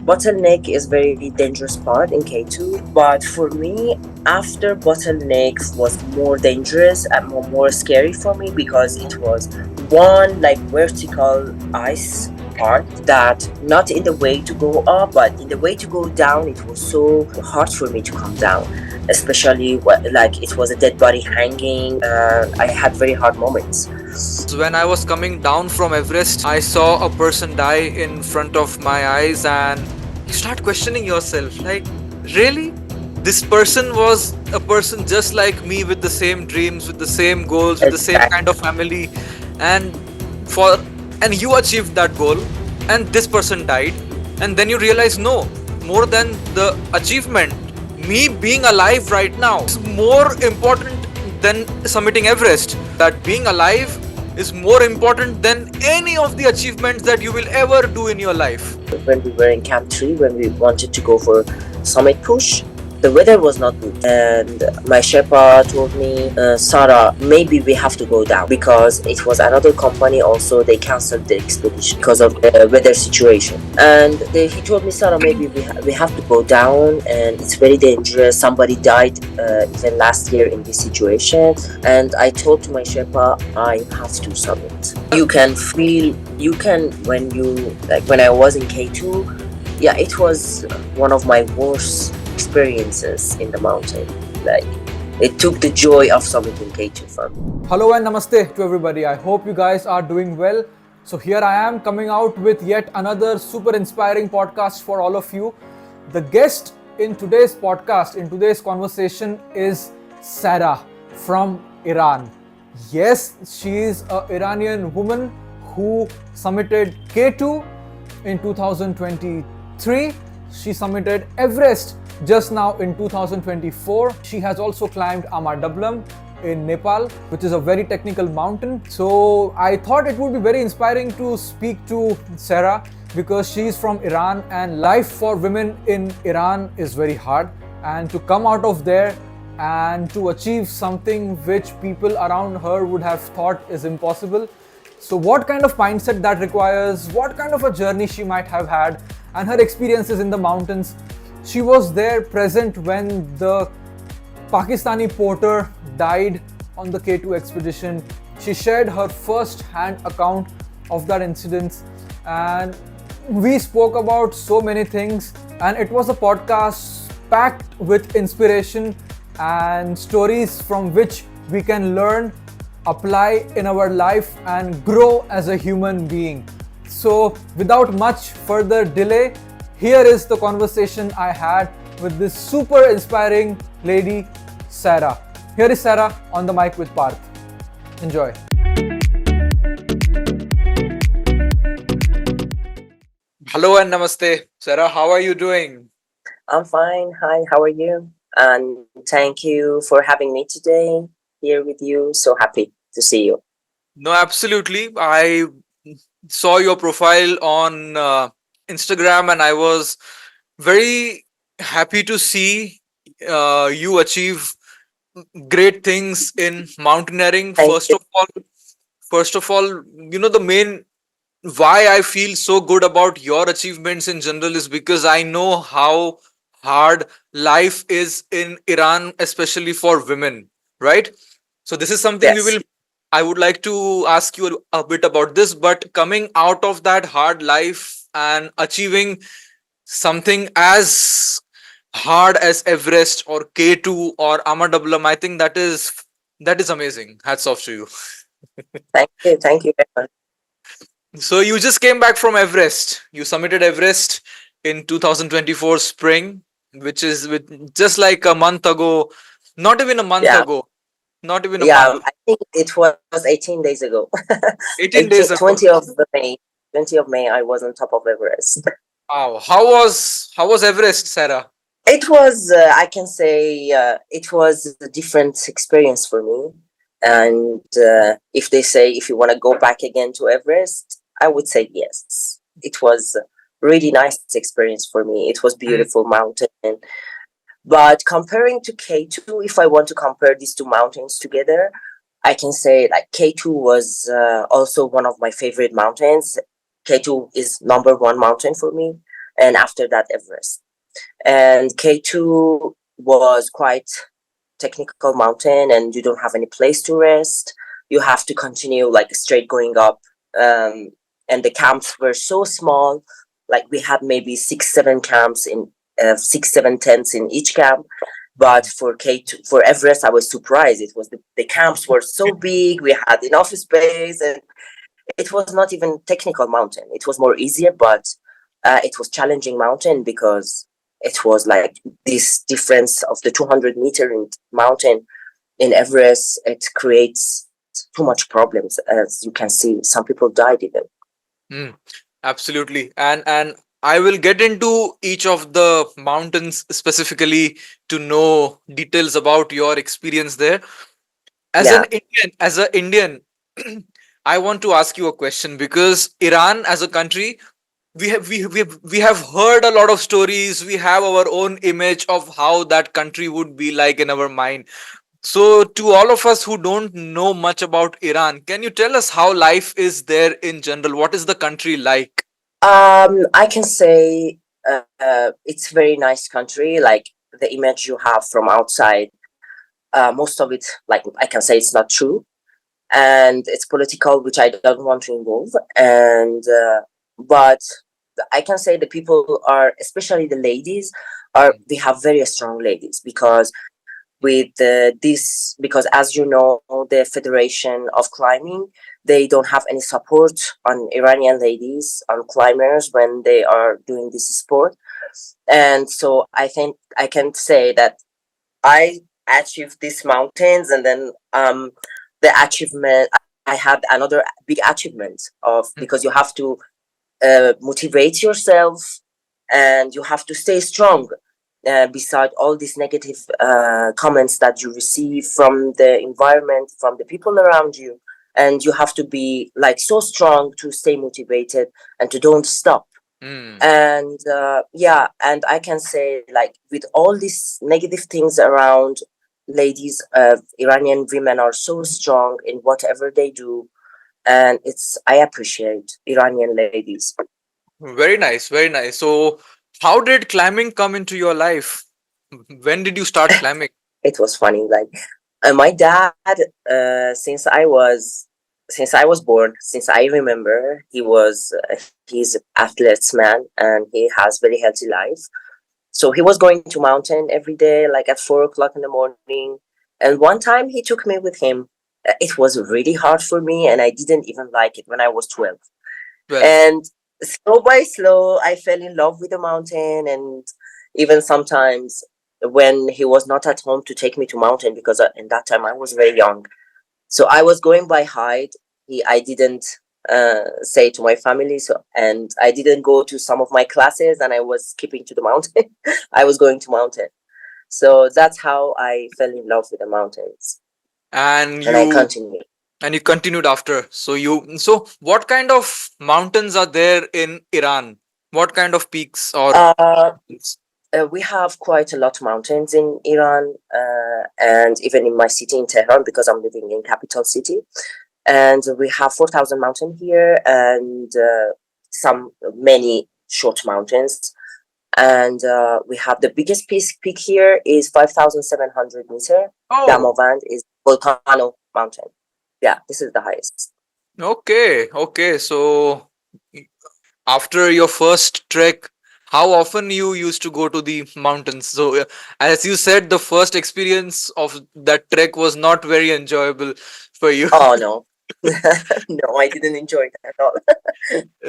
Bottleneck is very dangerous part in K2, but for me, after bottleneck was more dangerous and more scary for me because it was one like vertical ice part that not in the way to go up but in the way to go down. It was so hard for me to come down, especially like it was a dead body hanging. I had very hard moments. When I was coming down from Everest, I saw a person die in front of my eyes, and you start questioning yourself, like, really? This person was a person just like me, with the same dreams, with the same goals, with the same kind of family, and you achieved that goal, and this person died. And then you realize, no, more than the achievement, me being alive right now is more important than summiting Everest. That being alive is more important than any of the achievements that you will ever do in your life. When we were in Camp 3, when we wanted to go for summit push, the weather was not good, and my Sherpa told me, Sarah, maybe we have to go down, because it was another company also, they cancelled the expedition because of the weather situation. And he told me, Sarah, maybe we have to go down, and it's very dangerous. Somebody died even last year in this situation. And I told to my Sherpa, I have to summit. You can feel, when I was in K2, yeah, it was one of my worst experiences in the mountain. Like, it took the joy of summiting K2 from me. Hello and namaste to everybody. I hope you guys are doing well. So here I am coming out with yet another super inspiring podcast for all of you. The guest in today's podcast, in today's conversation, is Sarah from Iran. Yes, she is an Iranian woman who summited K2 in 2023. She summited Everest just now in 2024. She has also climbed Amaradablam in Nepal, which is a very technical mountain. So I thought it would be very inspiring to speak to Sarah, because she is from Iran and life for women in Iran is very hard, and to come out of there and to achieve something which people around her would have thought is impossible. So what kind of mindset that requires, what kind of a journey she might have had, and her experiences in the mountains. She was there present when the Pakistani porter died on the K2 expedition. She shared her first-hand account of that incident, and we spoke about so many things, and it was a podcast packed with inspiration and stories from which we can learn, apply in our life, and grow as a human being. So without much further delay, here is the conversation I had with this super inspiring lady, Sarah. Here is Sarah on the mic with Parth. Enjoy. Hello and namaste. Sarah, how are you doing? I'm fine. Hi, how are you? And thank you for having me today here with you. So happy to see you. No, absolutely. I saw your profile on Instagram, and I was very happy to see you achieve great things in mountaineering. First of all, the main why I feel so good about your achievements in general is because I know how hard life is in Iran, especially for women, right? So this is something I would like to ask you a bit about this, but coming out of that hard life and achieving something as hard as Everest or K2 or Amaradablam, I think that is amazing. Hats off to you. Thank you very much. So you just came back from Everest. You summited Everest in 2024 spring, which is just like a month ago, not even a month ago. Not even a month. I think it was 18 days ago. 18 days ago. 20 of May, I was on top of Everest. Wow. How was Everest, Sarah? It was, I can say, it was a different experience for me. And if you want to go back again to Everest, I would say yes. It was a really nice experience for me. It was beautiful mountain. But comparing to K2, if I want to compare these two mountains together, I can say like K2 was also one of my favorite mountains. K2 is number one mountain for me. and after that Everest. And K2 was quite technical mountain, and you don't have any place to rest. You have to continue like straight going up. Um, and the camps were so small. Like we had maybe 6, 7 camps in 6, 7 tents in each camp. But for K2, for Everest, I was surprised. It was the camps were so big. We had enough space, and it was not even technical mountain. It was more easier, but it was challenging mountain because it was like this difference of the 200-meter in mountain in Everest. It creates too much problems, as you can see. Some people died even. Mm, absolutely. And I will get into each of the mountains specifically to know details about your experience there. Yeah, As an Indian, I want to ask you a question because Iran as a country, we have heard a lot of stories. We have our own image of how that country would be like in our mind. So, to all of us who don't know much about Iran, can you tell us how life is there in general? What is the country like? I can say it's very nice country. Like the image you have from outside, most of it, like I can say, it's not true, and it's political, which I don't want to involve. And but I can say the people are, especially the ladies, are we have very strong ladies because with this, because as you know, the Federation of Climbing, they don't have any support on Iranian ladies, on climbers when they are doing this sport. And so I think I can say that I achieved these mountains, and then the achievement, I had another big achievement of, because you have to motivate yourself, and you have to stay strong beside all these negative comments that you receive from the environment, from the people around you. And you have to be like so strong to stay motivated and to don't stop. Mm. And yeah, and I can say, like, with all these negative things around, ladies, Iranian women are so strong in whatever they do. And it's, I appreciate Iranian ladies. Very nice, very nice. So, how did climbing come into your life? When did you start climbing? It was funny, like my dad, since I was born, since I remember, he's athlete's man, and he has very healthy life. So he was going to mountain every day, like at 4 o'clock in the morning. And one time he took me with him. It was really hard for me, and I didn't even like it when I was 12. 12. And slow by slow, I fell in love with the mountain. And even sometimes when he was not at home to take me to mountain, because in that time I was very young, so I was going by height. I didn't say to my family, so, and I didn't go to some of my classes, and I was skipping to the mountain. I was going to mountain. So that's how I fell in love with the mountains, And and I you continued. and you continued after. So what kind of mountains are there in Iran? What kind of peaks or Uh, we have quite a lot of mountains in Iran, and even in my city in Tehran, because I'm living in capital city. And we have 4,000 mountain here, and some many short mountains. And we have the biggest peak here is 5,700 meter. oh, Damavand is volcano mountain. Yeah, this is the highest. okay. So after your first trek, how often you used to go to the mountains? So as you said, the first experience of that trek was not very enjoyable for you. Oh no, no, I didn't enjoy it at all.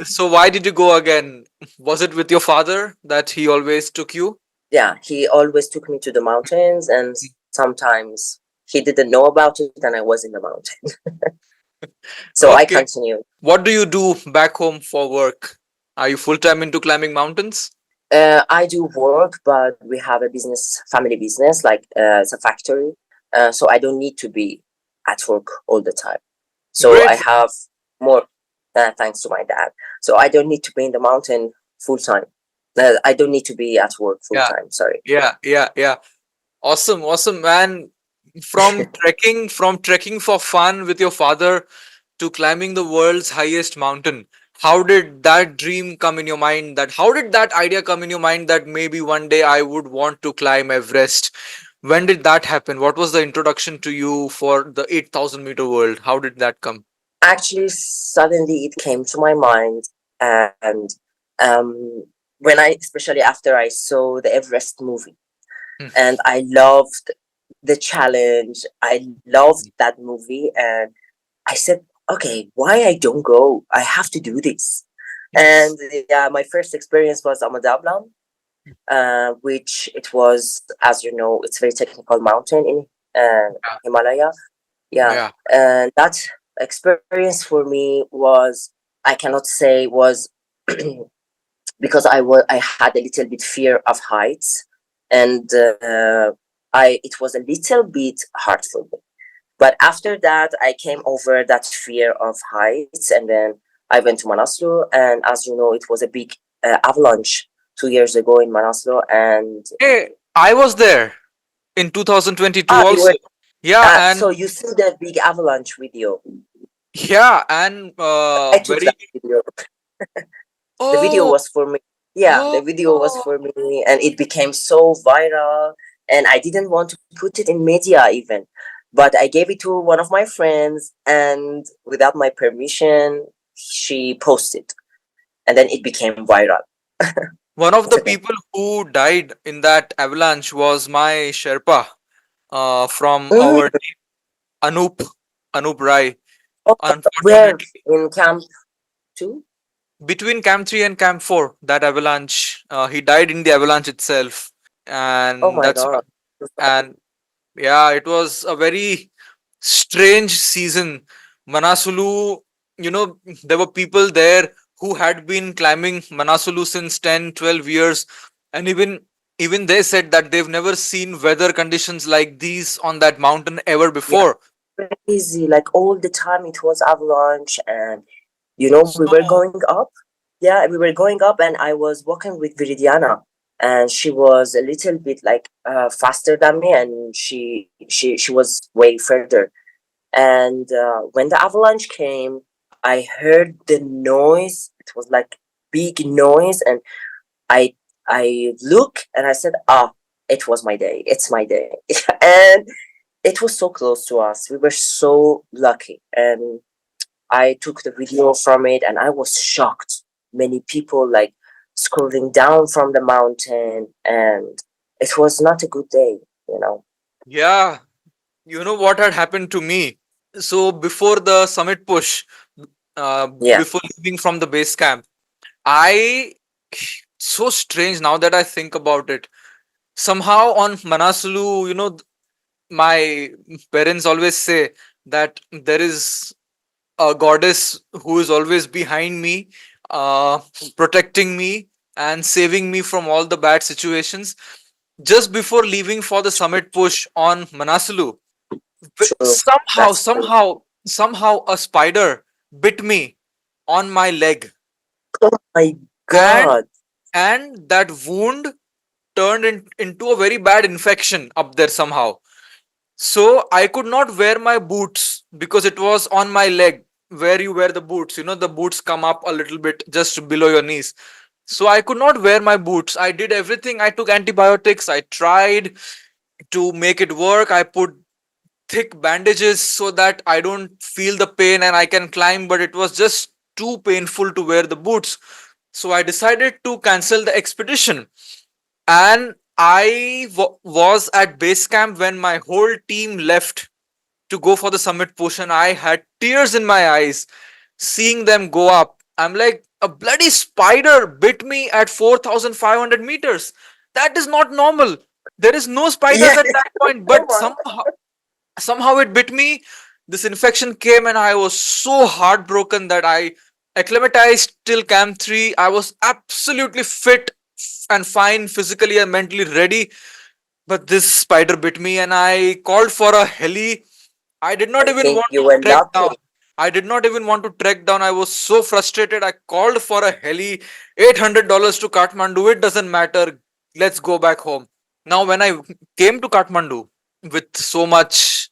So why did you go again? Was it with your father that he always took you? Yeah, he always took me to the mountains, and sometimes he didn't know about it, and I was in the mountain. So I Okay. continued. What do you do back home for work? Are you full time into climbing mountains? I do work, but we have a business, family business, like it's a factory. So I don't need to be at work all the time. So I Great. have more, thanks to my dad. So I don't need to be in the mountain full time. I don't need to be at work full Yeah, time. Sorry. yeah. Awesome, man. From trekking for fun with your father to climbing the world's highest mountain. How did that dream come in your mind? That how did that idea come in your mind that maybe one day I would want to climb Everest? When did that happen? What was the introduction to you for the 8,000-meter world? How did that come? Actually, suddenly it came to my mind, and when especially after I saw the Everest movie, Hmm. and I loved the challenge. I loved that movie, and I said, okay, why I don't go? I have to do this. And Yes. yeah, my first experience was Amadablam, which it was, as you know, it's very technical mountain in Himalaya. Yeah, Yeah. and that experience for me was, I cannot say was I had a little bit fear of heights, and I it was a little bit hard for me. But after that, I came over that fear of heights, and then I went to Manaslu, and as you know, it was a big avalanche 2 years ago in Manaslu, and Hey, I was there in 2022 you also. were Yeah, and so you see the big avalanche video. yeah, and I took very. that video. The video Oh, was for me. Yeah, the video was oh. for me, and it became so viral. And I didn't want to put it in media even, but I gave it to one of my friends, and without my permission, she posted, and then it became viral. One of the people who died in that avalanche was my Sherpa from Mm. our team, Anup, Anup Rai. Oh, where Unfortunately, in camp two? between Camp 3 and Camp 4, that avalanche, he died in the avalanche itself. Oh And my that's god! and yeah, it was a very strange season. Manasulu, there were people there who had been climbing Manasulu since 10, 12 years, and even they said that they've never seen weather conditions like these on that mountain ever Yeah, before. crazy. Like all the time, it was avalanche, and we were So going up. Yeah, we were going up, and I was walking with Viridiana, and she was a little bit like faster than me, and she was way further. And when the avalanche came, I heard the noise. It was like big noise, and I I look and I said, "Ah, it was my day. It's my day." And it was so close to us. We were so lucky, and I took the video from it, and I was shocked. Many people like scrolling down from the mountain, and it was not a good day, you know. yeah, you know what had happened to me. So before the summit push, Yeah, before leaving from the base camp, I so strange now that I think about it. Somehow on Manaslu, my parents always say that there is a goddess who is always behind me, uh, protecting me and saving me from all the bad situations. Just before leaving for the summit push on Manaslu, true. somehow, That's true. somehow, somehow a spider bit me on my leg, Oh my and God. that wound turned into a very bad infection up there somehow. So I could not wear my boots because it was on my leg where you wear the boots. The boots come up a little bit just below your knees. So I could not wear my boots. I did everything. I took antibiotics. I tried to make it work. I put thick bandages so that I don't feel the pain and I can climb, but it was just too painful to wear the boots. So I decided to cancel the expedition. And I was at base camp when my whole team left to go for the summit push, and I had tears in my eyes seeing them go up. I'm like, a bloody spider bit me at 4,500 meters. That is not normal. There is no spiders Yeah. at that point, Oh but my. somehow it bit me. This infection came, and I was so heartbroken that I acclimatized till camp 3. I was absolutely fit and fine, physically and mentally ready, but this spider bit me, and I called for a heli. I did not I even think want you to were trek down. lucky. I did not even want to trek down. I was so frustrated. I called for a heli, $800 to Kathmandu. It doesn't matter. Let's go back home. Now, when I came to Kathmandu with so much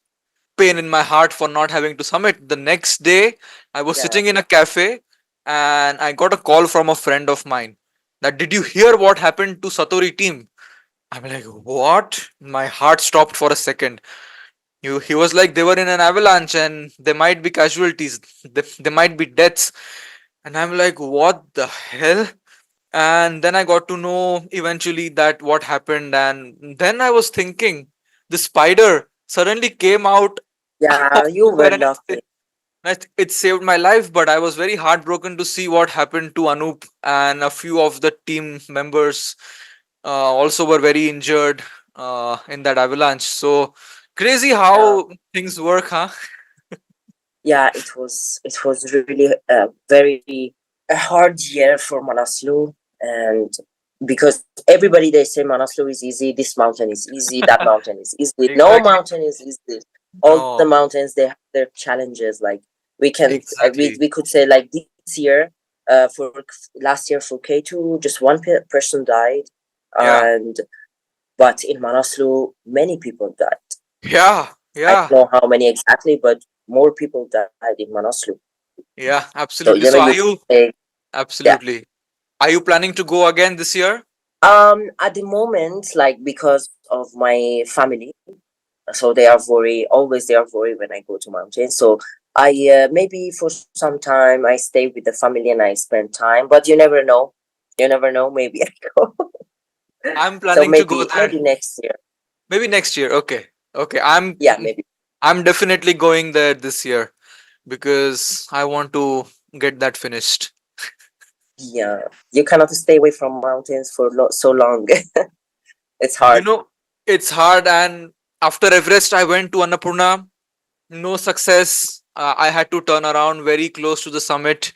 pain in my heart for not having to summit, the next day I was Yeah. sitting in a cafe. and I got a call from a friend of mine that, did you hear what happened to Satori team? I'm like, what? My heart stopped for a second. He was like, they were in an avalanche and there might be casualties, there might be deaths. And I'm like, what the hell? And then I got to know eventually that what happened. And then I was thinking, the spider suddenly came out of Yeah, you were nowhere, and laughing. it saved my life. But I was very heartbroken to see what happened to Anup, and a few of the team members also were very injured in that avalanche. So crazy Yeah, how things work, huh? yeah, it was really a very a hard year for Manaslu, and because everybody they say Manaslu is easy, this mountain is easy, that mountain is easy. No Exactly. mountain is easy. All the No, mountains they have their challenges. Like we can exactly. we could say like this year, for last year for K2, just one person died, Yeah. and but in Manaslu many people died. Yeah. I Yeah. don't know how many exactly, but more people died in Manaslu. Yeah. So Absolutely. So you are can you? say, yeah. Absolutely. Are you planning to go again this year? At the moment, like because of my family, so they are worried. Always they are worried when I go to mountains. So I maybe for some time I stay with the family and I spend time. But you never know. You never know. Maybe I go. I'm So planning to go maybe there. next year. Maybe next year. Okay. Okay. I'm Yeah, maybe. I'm definitely going there this year because I want to get that finished. Yeah, you cannot stay away from mountains for so long. It's You hard. know, it's hard. And after Everest, I went to Annapurna. No success. I had to turn around very close to the summit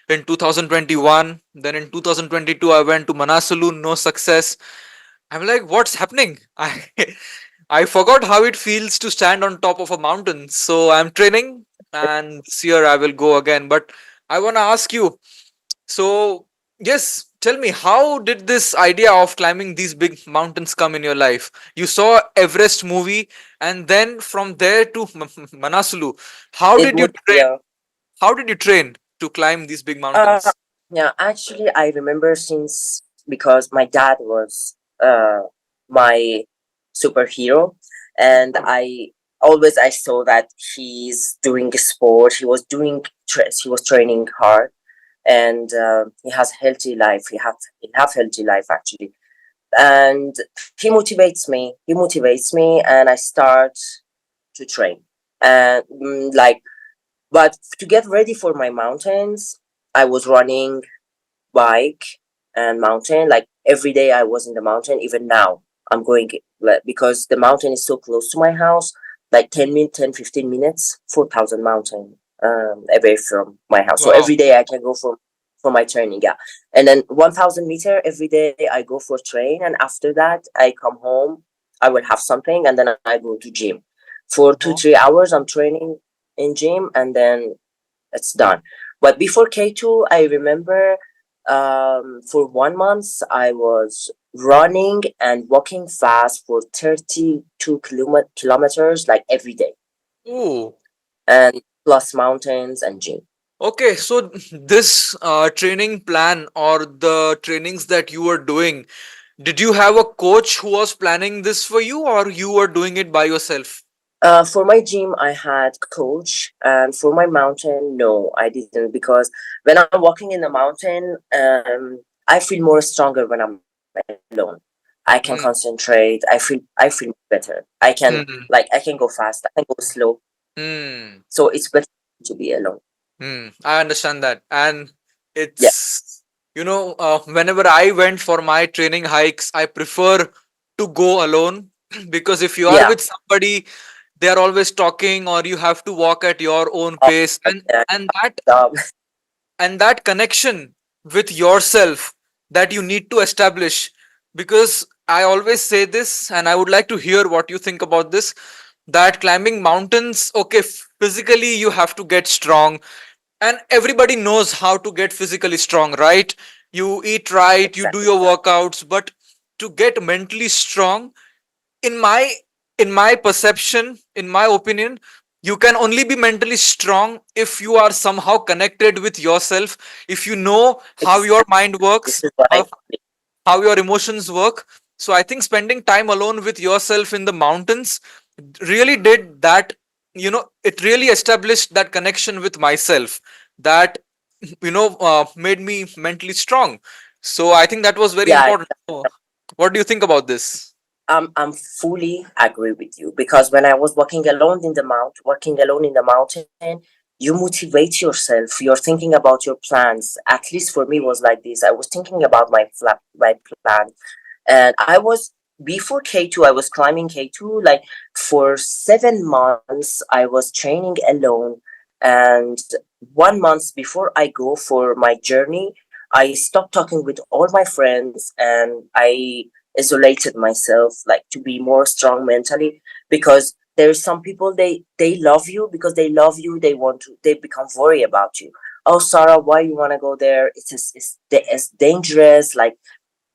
in 2021. Then in 2022, I went to Manaslu. No success. I'm like, what's happening? I forgot how it feels to stand on top of a mountain. So I'm training, and this year I will go again. But I want to ask you, so, yes, tell me, how did this idea of climbing these big mountains come in your life? You saw Everest movie, and then from there to Manaslu. How It did you would, train? yeah. How did you train to climb these big Uh, mountains? yeah, actually, I remember since because my dad was my superhero, and I saw that he's doing sport. He was training hard, and he has healthy life. He have healthy life actually, and He motivates me, and I start to train, and like but to get ready for my mountains, I was running bike and mountain. Like every day I was in the mountain. Even now I'm going because the mountain is so close to my house, like 15 minutes, 4,000 mountain away from my house. So Wow. every day I can go for my training, yeah. And then 1,000 meter every day I go for train, and after that I come home. I will have something, and then I go to gym for two Wow. 3 hours. I'm training in gym, and then it's done. But before K2, I remember for 1 month I was running and walking fast for 32 kilometers like every day, Oh, and plus mountains and gym. okay. So, this training plan or the trainings that you were doing, did you have a coach who was planning this for you, or you were doing it by yourself? For my gym, I had coach, and for my mountain, no, I didn't, because when I'm walking in the mountain, I feel more stronger when I'm alone. I can Hmm. concentrate. I feel better. Hmm. I can go fast. I can go slow. Hmm. So it's better to be alone. Hmm, I understand that. And Yeah, whenever I went for my training hikes, I prefer to go alone because if you are yeah. with somebody, they are always talking, or you have to walk at your own Oh, pace. And yeah. and that Um, and that connection with yourself that you need to establish, because I always say this, and I would like to hear what you think about this, that climbing mountains, okay, physically you have to get strong, and everybody knows how to get physically strong, right? You eat right, you do exactly. your workouts, but to get mentally strong, in my in my perception, in my opinion, You can only be mentally strong if you are somehow connected with yourself, if you know how your Exactly. mind This works, is what I believe. how your emotions work. So I think spending time alone with yourself in the mountains really did that. It really established that connection with myself that made me mentally strong. So I think that was very Yeah, important. So what do you think about this? I'm fully agree with you, because when I was walking alone in the mountain, you motivate yourself. You're thinking about your plans. At least for me, was like this. I was thinking about my plan, and I was before K2. I was climbing K2 like for 7 months. I was training alone, and 1 month before I go for my journey, I stopped talking with all my friends, and I isolated myself, like, to be more strong mentally, because there's some people, they love you, because they love you, they become worried about you. Oh, Sarah, why you want to go there? It's dangerous, like,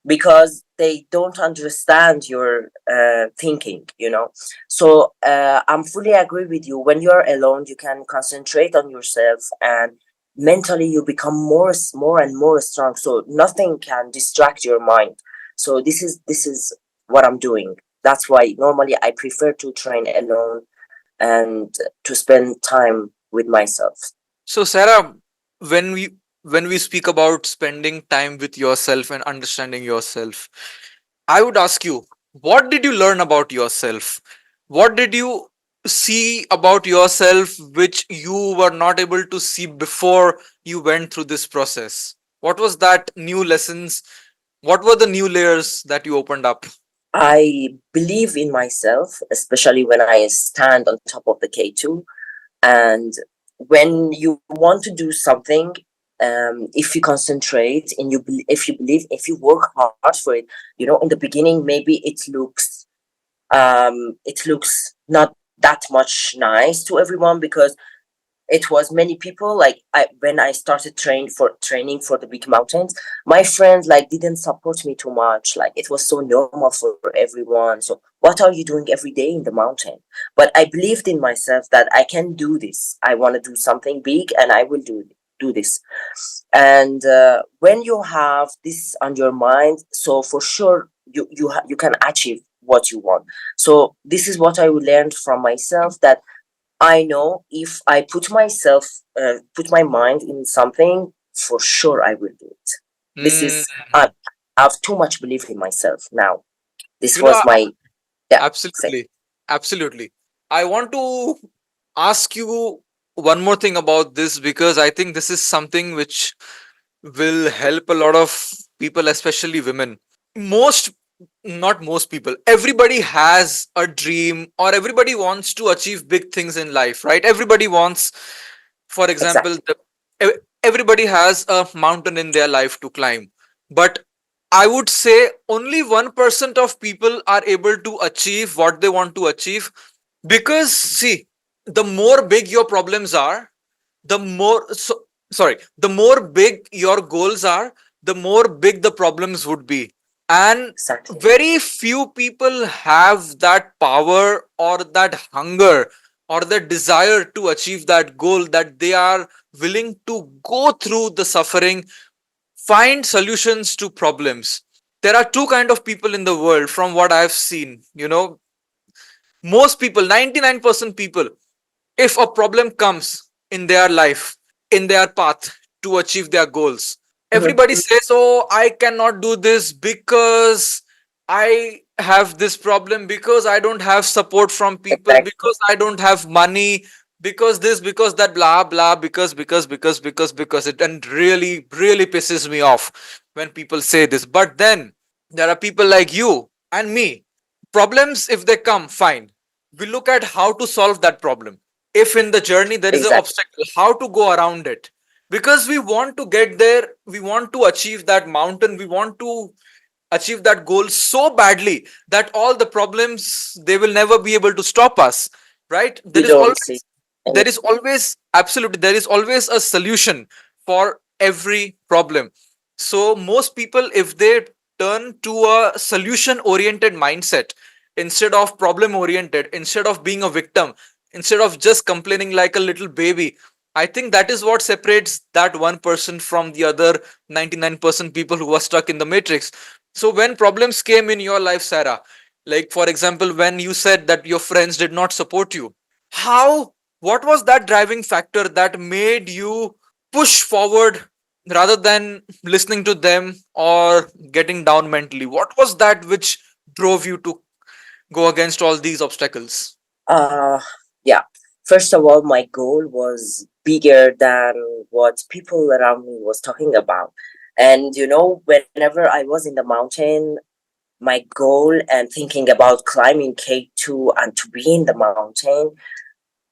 because they don't understand your thinking. So I'm fully agree with you. When you're alone, you can concentrate on yourself, and mentally you become more and more strong, so nothing can distract your mind. So this is what I'm doing. That's why normally I prefer to train alone and to spend time with myself. So Sarah, when we speak about spending time with yourself and understanding yourself, I would ask you, what did you learn about yourself? What did you see about yourself which you were not able to see before you went through this process? What was that new lessons? What were the new layers that you opened up? I believe in myself, especially when I stand on top of the K2. And when you want to do something, if you concentrate and if you believe, if you work hard for it, in the beginning, maybe it looks not that much nice to everyone, because it was many people, like, when I started training for the big mountains, my friends, like, didn't support me too much. Like, it was so normal for everyone. So what are you doing every day in the mountain? But I believed in myself that I can do this. I want to do something big, and I will do this. And when you have this on your mind, so for sure you can achieve what you want. So this is what I learned from myself, that I know if I put my mind in something, for sure I will do it. This Mm, is, I have too much belief in myself now. This you know, was my, yeah, say. absolutely, absolutely. I want to ask you one more thing about this because I think this is something which will help a lot of people, especially women. Most, not most people, everybody has a dream or everybody wants to achieve big things in life, right? Everybody wants, for example, Exactly. everybody has a mountain in their life to climb. But I would say only 1% of people are able to achieve what they want to achieve because, see, the more big your problems are, the more the more big your goals are, the more big the problems would be. And Exactly. very few people have that power or that hunger or the desire to achieve that goal, that they are willing to go through the suffering, find solutions to problems. There are two kind of people in the world from what I've seen. Most people, 99% people, if a problem comes in their life, in their path to achieve their goals, Mhm. everybody says, oh, I cannot do this because I have this problem, because I don't have support from people, Exactly. because I don't have money, because this, because that, blah blah, because it, and really really pisses me off when people say this. But then there are people like you and me. Problems, if they come, fine, we look at how to solve that problem. If in the journey there is an Exactly. obstacle, how to go around it, because we want to get there, we want to achieve that mountain, we want to achieve that goal so badly that all the problems, they will never be able to stop us, right? You don't see any. There is always, absolutely, there is always a solution for every problem. So most people, if they turn to a solution oriented mindset instead of problem oriented, instead of being a victim, instead of just complaining like a little baby. I think that is what separates that 1% from the other 99% people who are stuck in the matrix. So when problems came in your life, Sarah, like for example, when you said that your friends did not support you, how, what was that driving factor that made you push forward rather than listening to them or getting down mentally? What was that which drove you to go against all these obstacles? Uh, yeah. First of all, my goal was bigger than what people around me was talking about. And whenever I was in the mountain, my goal and thinking about climbing K2 and to be in the mountain,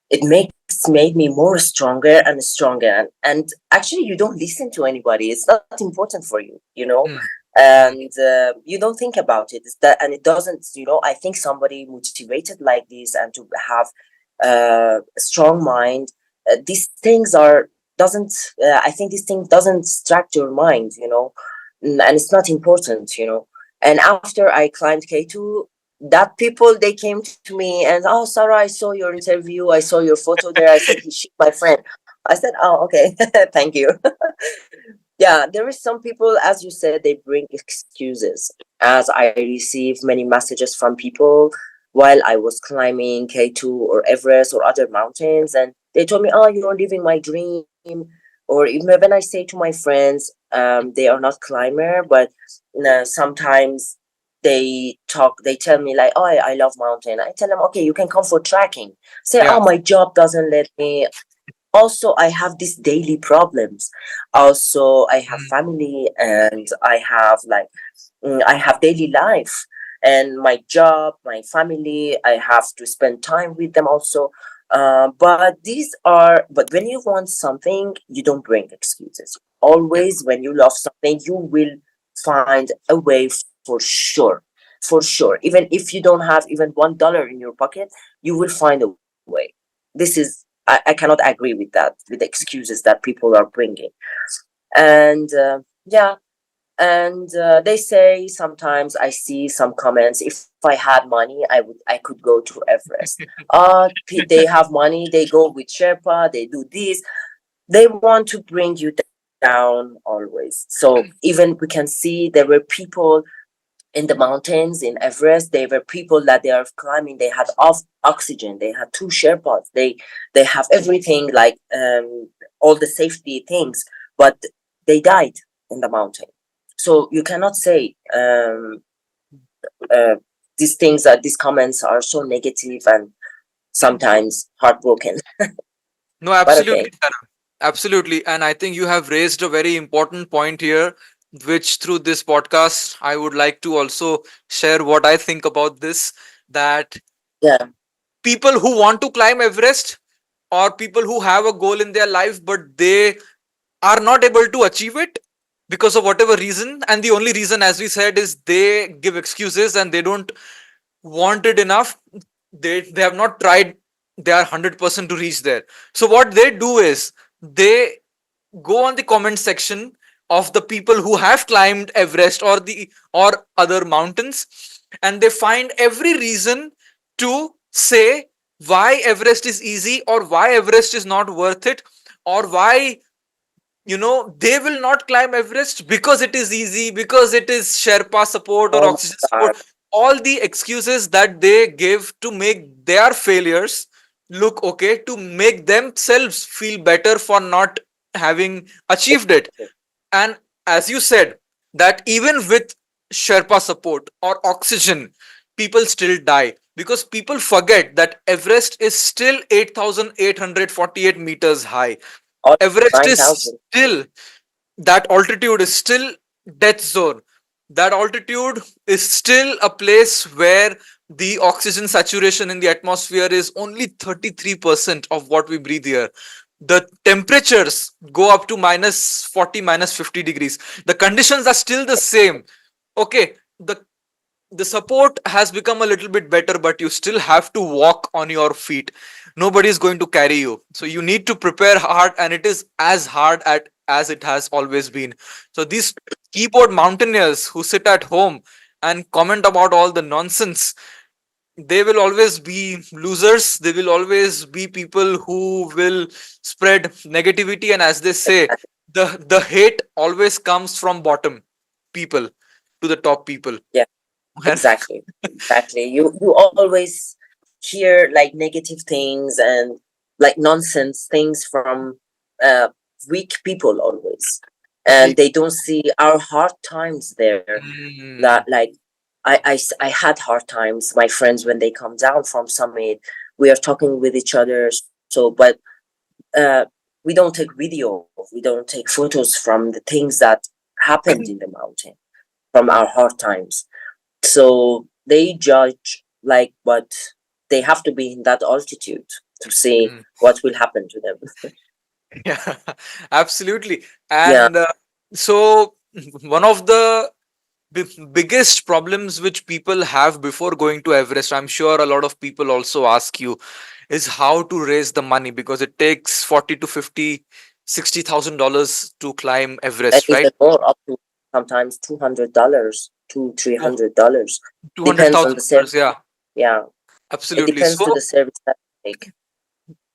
it made me more stronger and stronger. And actually, you don't listen to anybody. It's not important for you. Hmm. And you don't think about it. It's that, and it doesn't. I think somebody motivated like this and to have a strong mind. These things are doesn't. I think these things doesn't distract your mind. And it's not important. And after I climbed K2, that people they came to me and, oh, Sarah, I saw your interview, I saw your photo there. I said, she's my friend. I said, oh, okay. Thank you. Yeah, there is some people, as you said, they bring excuses, as I receive many messages from people while I was climbing K2 or Everest or other mountains, and they told me, oh, you're living my dream. Or even when I say to my friends, they are not climber, but sometimes they tell me like, oh, I love mountain. I tell them, okay, you can come for trekking. Say, Yeah. oh, my job doesn't let me. Also, I have these daily problems. Also, I have Mm. family, and I have like, I have daily life and my job, my family. I have to spend time with them also. But when you want something, you don't bring excuses. Yeah. Always, when you love something, you will find a way for sure. For sure. Even if you don't have even $1 in your pocket, you will find a way. I cannot agree with that, with the excuses that people are bringing. And yeah, and they say sometimes I see some comments, if I had money, I could go to Everest. They have money, they go with Sherpa, they do this. They want to bring you down always. So even we can see there were people in the mountains in Everest. There were people that they are climbing, they had oxygen, they had two Sherpas, they have everything, like all the safety things, but they died in the mountain. So you cannot say uh, these things, that these comments are so negative and sometimes heartbroken. No, But okay. absolutely, Sarah. Absolutely. And I think you have raised a very important point here, which through this podcast, I would like to also share what I think about this. That Yeah. people who want to climb Everest, or people who have a goal in their life, but they are not able to achieve it because of whatever reason. And the only reason, as we said, is they give excuses and they don't want it enough. They have not tried. They are 100% to reach there. So what they do is they go on the comment section of the people who have climbed Everest or other mountains, and they find every reason to say why Everest is easy, or why Everest is not worth it, or why they will not climb Everest because it is easy, because it is Sherpa support or Oh oxygen my God. support. All the excuses that they give to make their failures look okay, to make themselves feel better for not having achieved it. Exactly. And as you said, that even with Sherpa support or oxygen, people still die because people forget that Everest is still 8,848 meters high. Almost Everest is 9,000. still, that altitude is still death zone. That altitude is still a place where the oxygen saturation in the atmosphere is only 33% of what we breathe here. The temperatures go up to minus 40, minus 50 degrees. The conditions are still the same. Okay, the support has become a little bit better, but you still have to walk on your feet. Nobody is going to carry you, so you need to prepare hard, and it is as hard as it has always been. So these keyboard mountaineers who sit at home and comment about all the nonsense, there will always be losers. There will always be people who will spread negativity, and as they say, the hate always comes from bottom people to the top people. Yeah, And exactly. Exactly. You always hear like negative things and like nonsense things from uh weak people always. And ye- they don't see our hard times there. Mm, That like I had hard times. My friends when they come down from summit, we are talking with each other. So but uh we don't take video, we don't take photos from the things that happened in the mountain from our hard times. So they judge like, but they have to be in that altitude to see mm. what will happen to them. Yeah, absolutely. Yeah, And so one of the biggest problems which people have before going to Everest, I'm sure a lot of people also ask you, is how to raise the money, because it takes 40 to 50, $60,000 to climb and Everest, right? even more, up to sometimes $200, two three Oh, hundred dollars, depends on the service. $200,000. Yeah, Yeah, it absolutely. depends So to the service that you take.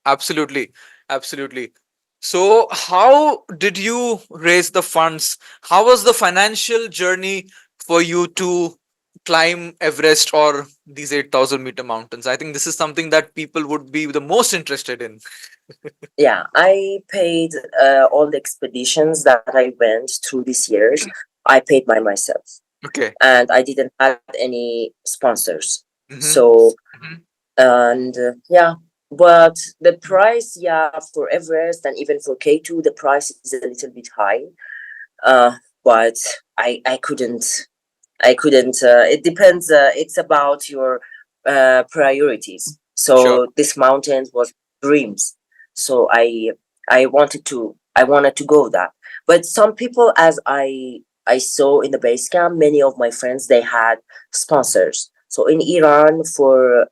absolutely, absolutely. So how did you raise the funds? How was the financial journey for you to climb Everest or these 8,000-meter mountains? I think this is something that people would be the most interested in. Yeah, I paid all the expeditions that I went through these years. I paid by myself, Okay. and I didn't have any sponsors. Mm-hmm. So and yeah, but the price, yeah, for Everest and even for K2, the price is a little bit high. Uh, but I couldn't. It depends. It's about your priorities. Sure. So this mountain was dreams. So I wanted to go that. But some people, as I saw in the base camp, many of my friends they had sponsors. So in Iran, for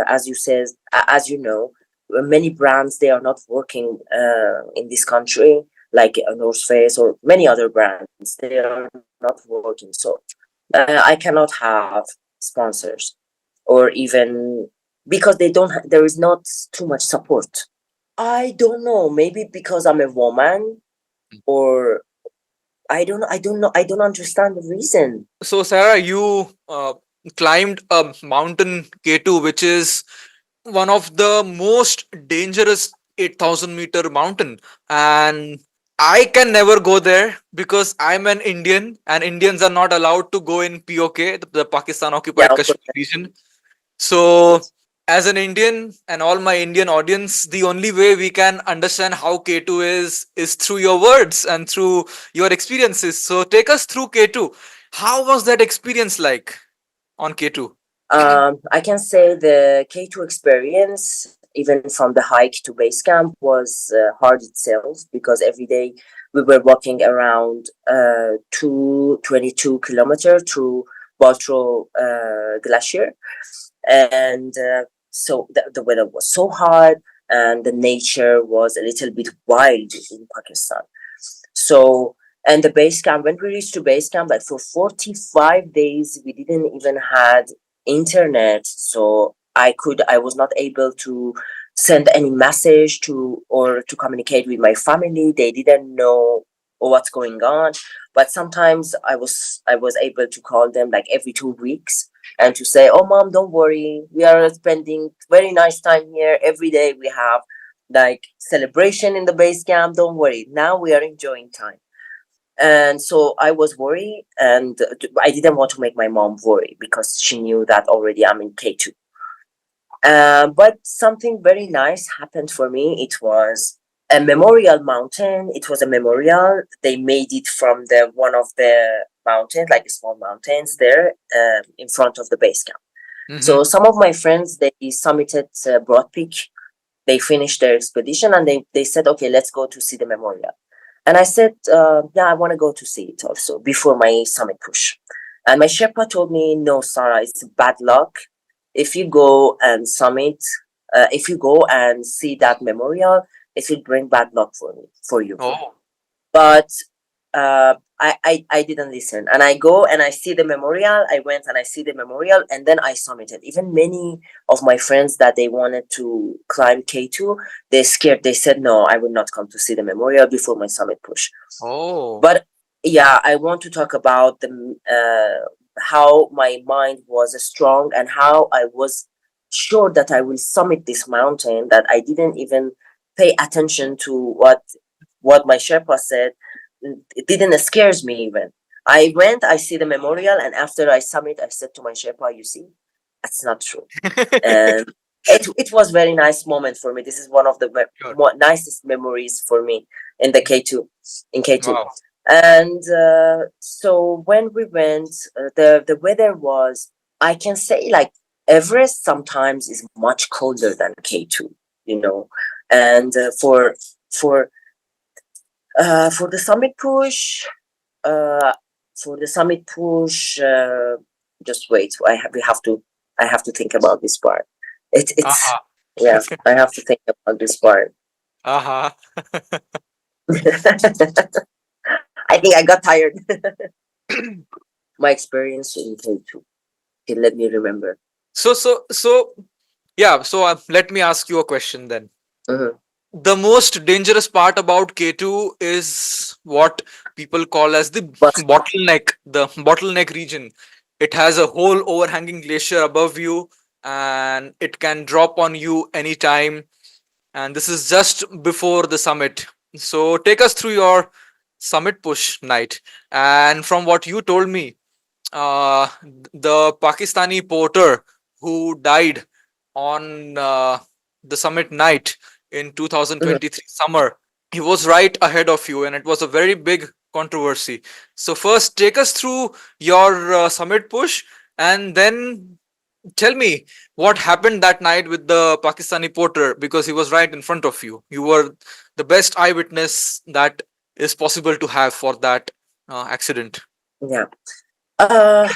as you says, as you know, many brands they are not working in this country, like North Face or many other brands. They are not working. So I cannot have sponsors or even because they don't. There is not too much support. I don't know. Maybe because I'm a woman, or I don't know. I don't know. I don't understand the reason. So, Sarah, you climbed a mountain K2, which is one of the most dangerous 8,000-meter mountain. And I can never go there because I'm an Indian and Indians are not allowed to go in POK, the Pakistan Yeah, occupied Kashmir unfortunately, region. So, yes. as an Indian and all my Indian audience, the only way we can understand how K2 is through your words and through your experiences. So, take us through K2. How was that experience like on K2? I can say the K2 experience, even from the hike to base camp, was hard itself because every day we were walking around 222 kilometers through Baltro Glacier. And so the weather was so hard and the nature was a little bit wild in Pakistan. So, and the base camp, when we reached to base camp, like for 45 days, we didn't even had internet. So I was not able to send any message to or to communicate with my family. They didn't know what's going on. But sometimes I was able to call them like every 2 weeks and to say, "Oh, mom, don't worry. We are spending very nice time here. Every day we have like celebration in the base camp. Don't worry. Now we are enjoying time." And so I was worried, and I didn't want to make my mom worry because she knew that already I'm in K2. But something very nice happened for me. It was a memorial mountain. It was a memorial. They made it from the one of the mountains, like small mountains there, in front of the base camp. Mm-hmm. So some of my friends they summited Broad Peak. They finished their expedition and they said, "Okay, let's go to see the memorial." And I said, "Yeah, I want to go to see it also before my summit push." And my Sherpa told me, "No, Sarah, it's bad luck. If you go and summit, if you go and see that memorial, it will bring bad luck for me, for you. Oh. But I didn't listen, and I go and I see the memorial. I went and I see the memorial, and then I summited. Even many of my friends that they wanted to climb K2, they scared. They said, no, I will not come to see the memorial before my summit push. Oh. But yeah, I want to talk about the how my mind was strong and how I was sure that I will summit this mountain, that I didn't even pay attention to what my Sherpa said. It didn't scares me even. I went, I see the memorial, and after I summit, I said to my Sherpa, you see, that's not true. And it was very nice moment for me. This is one of the Sure. nicest memories for me in the K2, in K2. Wow. And so when we went, the weather was, I can say, like Everest sometimes is much colder than K2, you know. And for the summit push, uh, for the summit push, just wait. I have to think about this part. It's Uh-huh. yeah. I have to think about this part. Uh-huh. I think I got tired. My experience in K2. Okay, let me remember. So yeah, so let me ask you a question then. Mhm. The most dangerous part about K2 is what people call as the But bottleneck region. It has a whole overhanging glacier above you, and it can drop on you anytime. And this is just before the summit. So take us through your summit push night. And from what you told me, the Pakistani porter who died on the summit night in mhm, 2023 summer, he was right ahead of you, and it was a very big controversy. So first, take us through your summit push, and then tell me what happened that night with the Pakistani porter, because he was right in front of you. You were the best eyewitness that is possible to have for that accident. yeah. Uh,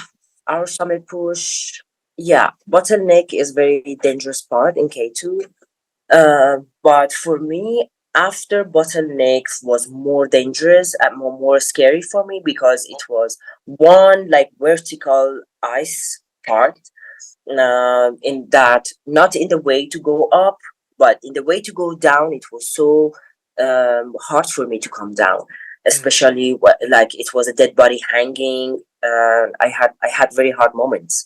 our summit push. Yeah, bottleneck is very dangerous part in K2. But for me, after bottleneck was more dangerous and more scary for me because it was one like vertical ice part. In that, not in the way to go up, but in the way to go down, it was so hard for me to come down. Especially like it was a dead body hanging. I had very hard moments.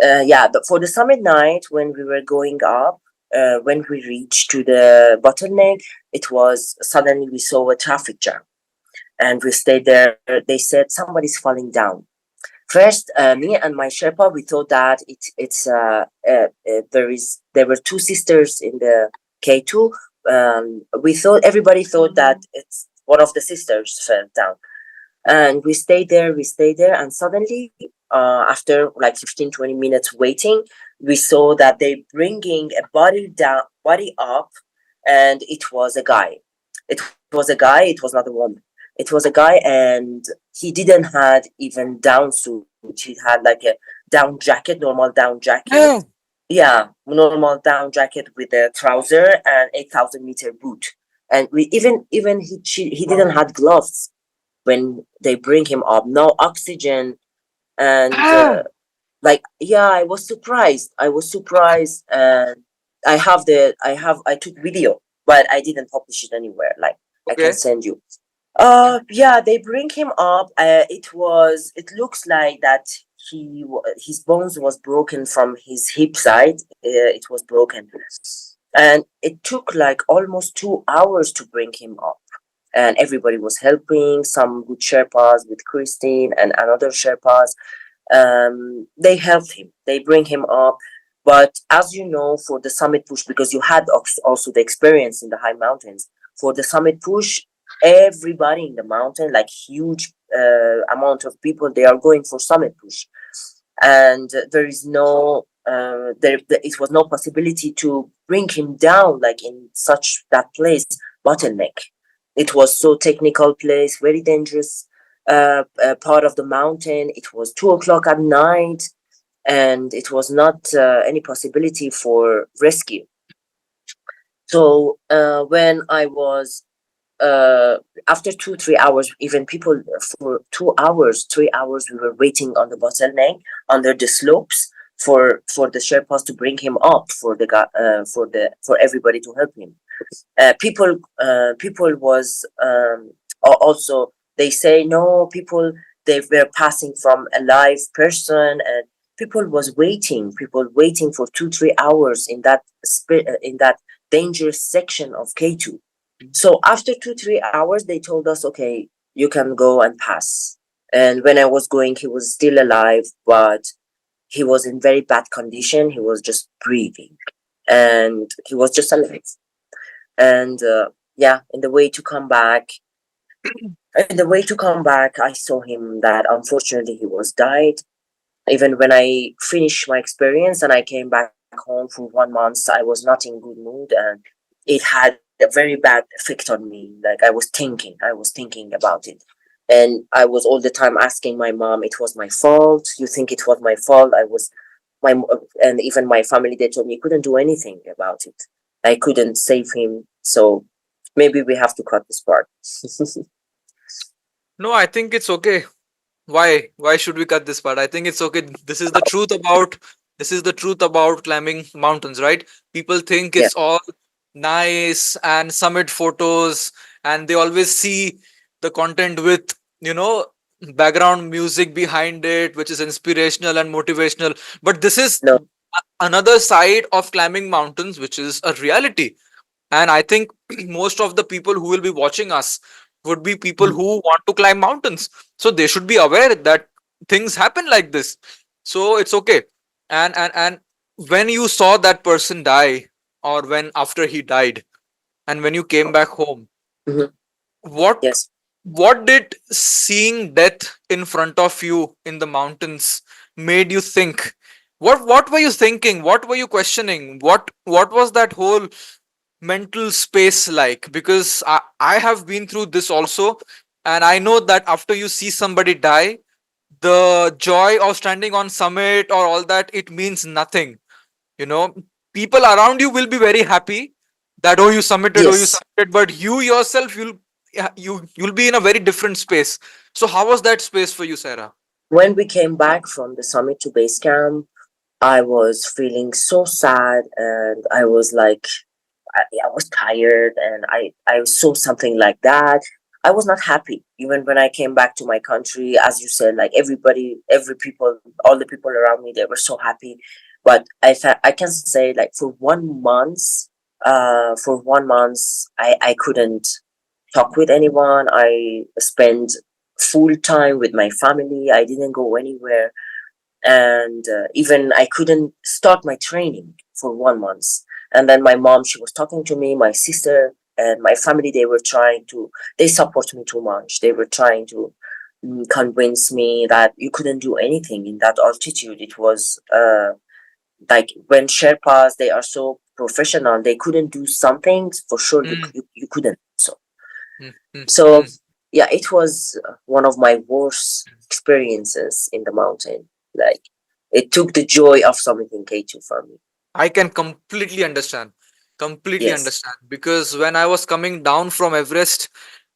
Yeah, but for the summit night when we were going up, when we reached to the bottleneck, it was suddenly we saw a traffic jam, and we stayed there. They said somebody's falling down. First, me and my Sherpa, we thought that there were two sisters in the K2. We thought everybody thought that it's one of the sisters fell down, and we stayed there. We stayed there, and suddenly, after like 15-20 minutes waiting, we saw that they bringing a body up, and it was a guy. It was a guy. It was not a woman. It was a guy, and he didn't had even down suit. He had like a down jacket, normal down jacket. Oh, Yeah, normal down jacket with a trouser and 8,000 meter boot. And we even he didn't had gloves when they bring him up. No oxygen, and ah, like yeah, I was surprised, and I took video, but I didn't publish it anywhere. Like I can okay. send you. Yeah, they bring him up. It looks like that his bones was broken from his hip side. It was broken, and it took like almost 2 hours to bring him up. And everybody was helping. Some good Sherpas with Christine and another Sherpas. They helped him. They bring him up. But as you know, for the summit push, because you had also the experience in the high mountains, for the summit push, everybody in the mountain, like huge amount of people, they are going for summit push, and there is no it was no possibility to bring him down like in such that place bottleneck. It was so technical place, very dangerous part of the mountain. It was 2 o'clock at night, and it was not any possibility for rescue. So when I was after 2 3 hours, even people for 2 hours 3 hours, we were waiting on the bottleneck under the slopes for the Sherpas to bring him up, for everybody to help him. People was also, they say no, people, they were passing from a live person, and people waiting for 2 3 hours in that in that dangerous section of K2. So after 2 3 hours, they told us, okay, you can go and pass. And when I was going, he was still alive, but he was in very bad condition. He was just breathing, and he was just alive. And yeah, in the way to come back, I saw him that unfortunately he was died. Even when I finished my experience and I came back home for 1 month, I was not in good mood, and it had a very bad effect on me. Like, I was thinking about it. And I was all the time asking my mom, it was my fault. You think it was my fault? And even my family, they told me you couldn't do anything about it. I couldn't save him. So maybe we have to cut this part. No, I think it's okay. Why should we cut this part? I think it's okay. This is the truth about climbing mountains, right? People think Yeah. it's all nice and summit photos, and they always see the content with, background music behind it, which is inspirational and motivational. But this is No. another side of climbing mountains, which is a reality. And I think most of the people who will be watching us would be people Mhm. who want to climb mountains, so they should be aware that things happen like this. So it's okay. And when you saw that person die, or when after he died, and when you came back home, Mhm. what Yes. what did seeing death in front of you in the mountains made you think? What were you thinking? What were you questioning? What was that whole mental space like? Because I have been through this also, and I know that after you see somebody die, the joy of standing on summit or all that, it means nothing. you know People around you will be very happy that, oh, you Yes. submitted, but you yourself, yeah, you'll be in a very different space. So how was that space for you, Sarah? When we came back from the summit to base camp, I was feeling so sad, and I was like, I was tired, and I saw something like that. I was not happy. Even when I came back to my country, as you said, like all the people around me, they were so happy. But I can say, like, for 1 month, I couldn't talk with anyone. I spent full time with my family. I didn't go anywhere, and even I couldn't start my training for 1 month. And then my mom, she was talking to me, my sister and my family, they support me too much. They were trying to convince me that you couldn't do anything in that altitude. It was like, when Sherpas, they are so professional, they couldn't do something for sure. Mm, You couldn't. So mm, mm, so mm. yeah, it was one of my worst experiences in the mountain. Like, it took the joy of summiting K2 from me. I can completely understand. Completely Yes. understand. Because when I was coming down from Everest,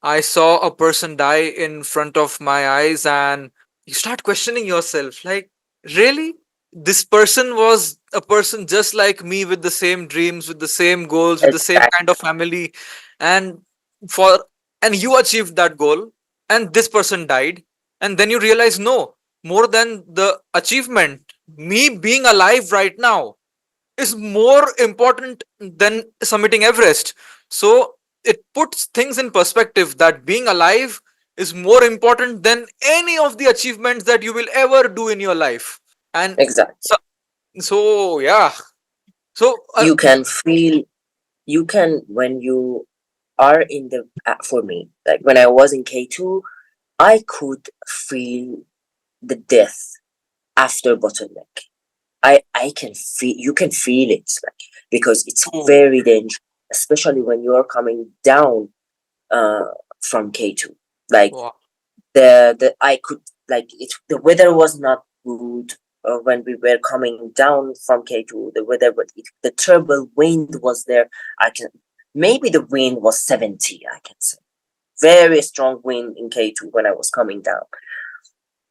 I saw a person die in front of my eyes, and you start questioning yourself, like, really? This person was a person just like me, with the same dreams, with the same goals, with the same Exactly. kind of family. And for and you achieved that goal, and this person died. And then you realize, no, more than the achievement, me being alive right now is more important than submitting Everest. So it puts things in perspective that being alive is more important than any of the achievements that you will ever do in your life. And Exactly. so, so yeah. So You can feel, when you are in the, for me, like when I was in K2, I could feel the death after bottleneck. I can feel, you can feel it, like, because it's oh, very dangerous, especially when you are coming down uh from K2. Like, wow. the I could, like, the weather was not good when we were coming down from K2. The weather, but the terrible wind was there. I can Maybe the wind was 70, I can say. very strong wind in K2 when I was coming down.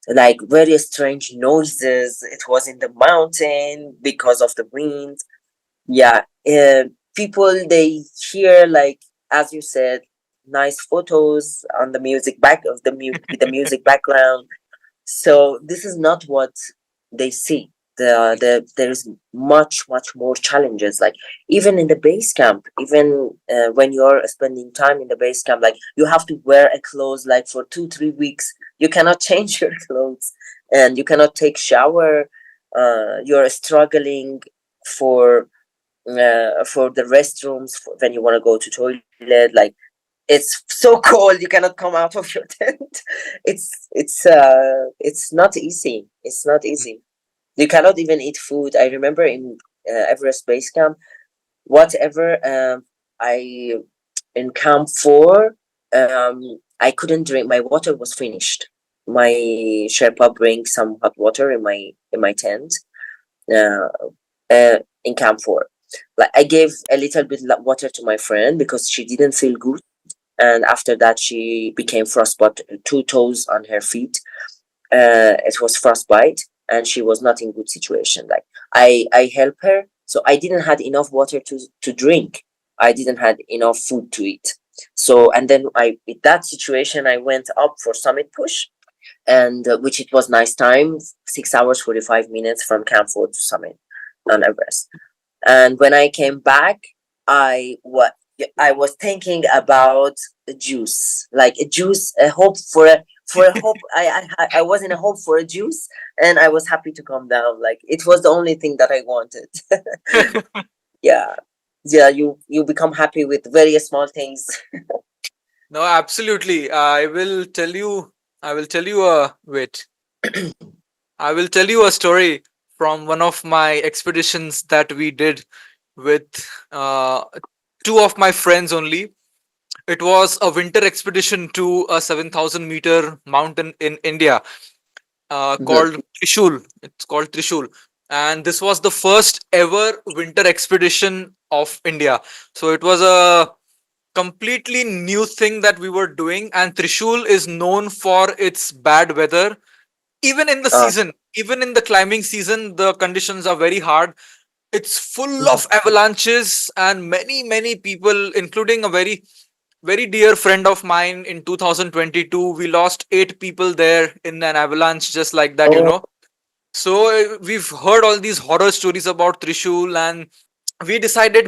Like very strange noises. It was in the mountain because of the wind. Yeah, people they hear, like as you said, nice photos on the music back of with the music background. So this is not what they see. There's much more challenges. Like even in the base camp, even when you're spending time in the base camp, like you have to wear a clothes like for 2 3 weeks. You cannot change your clothes, and you cannot take shower. You're struggling for for the restrooms when you want to go to toilet. Like it's so cold, you cannot come out of your tent. It's not easy. It's not easy. You cannot even eat food. I remember in Everest base camp, whatever, I in camp 4, I couldn't drink. My water was finished. My Sherpa bring some hot water in my tent, uh, in camp 4. Like I gave a little bit water to my friend because she didn't feel good, and after that she became frostbite, 2 toes on her feet. It was frostbite, and she was not in good situation. Like I helped her, so I didn't had enough water to drink. I didn't had enough food to eat. So and then I with that situation I went up for summit push, and which it was nice time, 6 hours 45 minutes from camp 4 to summit on Everest. And when I came back, I was thinking about a juice, like a juice, a hope for a hope. I was in a hope for a juice, and I was happy to come down. Like it was the only thing that I wanted. Yeah, yeah. You become happy with very small things. No, absolutely. I will tell you a wait. I will tell you a story from one of my expeditions that we did with uh, two of my friends only. It was a winter expedition to a 7,000-meter mountain in India, Mhm. called Trishul. It's called Trishul. And this was the first ever winter expedition of India. So it was a completely new thing that we were doing. And Trishul is known for its bad weather. Even in the Uh, season, even in the climbing season, the conditions are very hard. It's full mhm. of avalanches, and many people, including a very dear friend of mine, in 2022 we lost 8 people there in an avalanche, just like that, you Oh, know. So we've heard all these horror stories about Trishul, and we decided,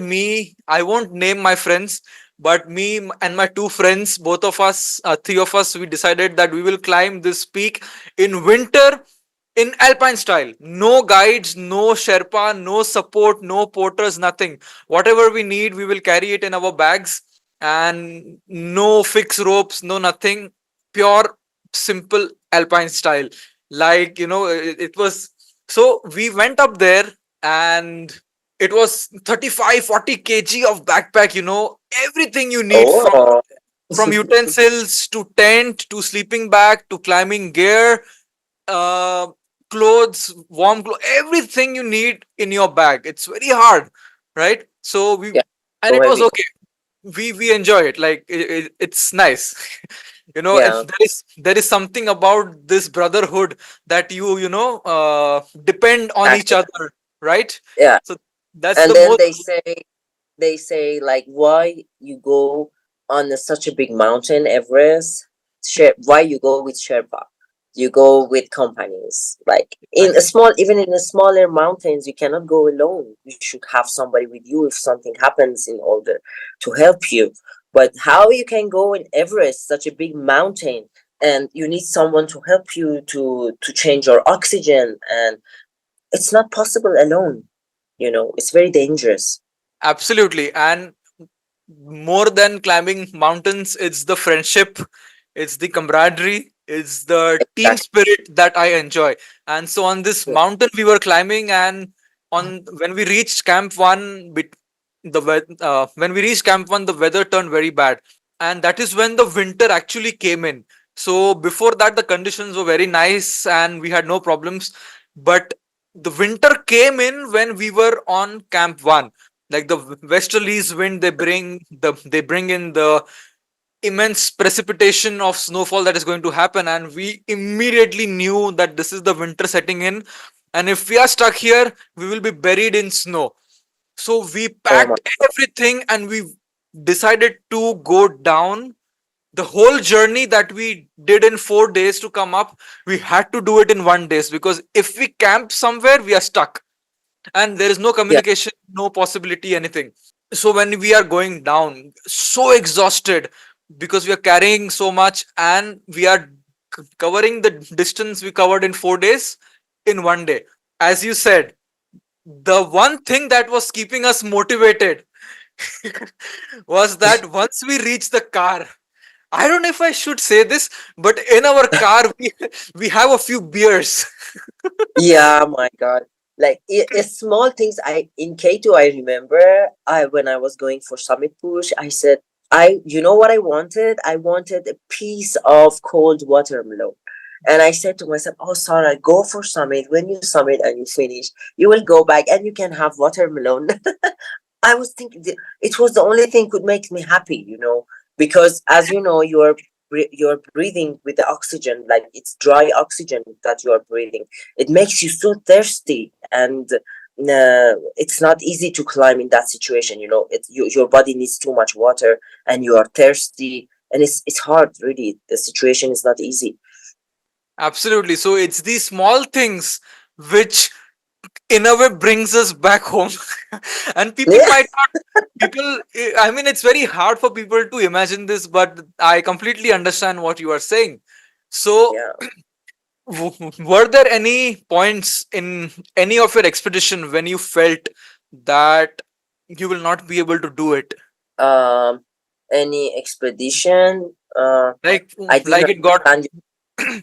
I won't name my friends, but and my two friends, both of us, three of us, we decided that we will climb this peak in winter in Alpine style. No guides, no Sherpa, no support, no porters, nothing. Whatever we need, we will carry it in our bags, and no fixed ropes, no nothing. Pure, simple Alpine style. Like, you know, it was. So we went up there, and it was 35-40 kg of backpack, you know, everything you need, oh, from utensils to tent to sleeping bag to climbing gear, uh, clothes, warm clothes, everything you need in your bag. It's very hard, right? So yeah, and so it was heavy. okay. We enjoy it. Like it's nice. You know, Yeah, there is something about this brotherhood that depend on each actually, other, right? yeah. So that's And the then most. they say like, why you go on such a big mountain, Everest? Why you go with Sherpa? You go with companies. Like in a small, even in the smaller mountains, you cannot go alone. You should have somebody with you if something happens in order to help you. But how you can go in Everest, such a big mountain, and you need someone to help you to change your oxygen, and it's not possible alone. You know, it's very dangerous. Absolutely. And more than climbing mountains, it's the friendship, it's the camaraderie, it's the team Exactly. spirit that I enjoy. And so on this mountain we were climbing, and on when we reached camp 1, when we reached camp 1, the weather turned very bad, and that is when the winter actually came in. So before that the conditions were very nice and we had no problems, but the winter came in when we were on camp 1. Like the westerlies wind, they bring in the immense precipitation of snowfall that is going to happen, and we immediately knew that this is the winter setting in, and if we are stuck here we will be buried in snow. So we Oh my. packed everything and we decided to go down. The whole journey that we did in 4 days to come up, we had to do it in 1 day, because if we camp somewhere we are stuck and there is no Yeah. communication, no possibility, anything. So when we are going down so exhausted because we are carrying so much and we are covering the distance we covered in 4 days in 1 day, as you said, the one thing that was keeping us motivated was that once we reach the car, I don't know if I should say this, but in our car we have a few beers. Yeah, my God. Like it's small things. I in K2, I remember I when I was going for summit push, I said you know what I wanted? I wanted a piece of cold watermelon. And I said to myself, "Oh, Sarah, go for summit. When you summit and you finish, you will go back and you can have watermelon." I was thinking it was the only thing could make me happy, because as you know, you're breathing with the oxygen, like it's dry oxygen that you are breathing. It makes you so thirsty, and it's not easy to climb in that situation. Your body needs too much water, and you are thirsty, and it's hard. Really, the situation is not easy. Absolutely. So it's these small things which in a way brings us back home. And people Yeah, might not, I mean, it's very hard for people to imagine this, but I completely understand what you are saying. So yeah. were there any points in any of your expedition when you felt that you will not be able to do it? Um, any expedition? Like I didn't like it got understand.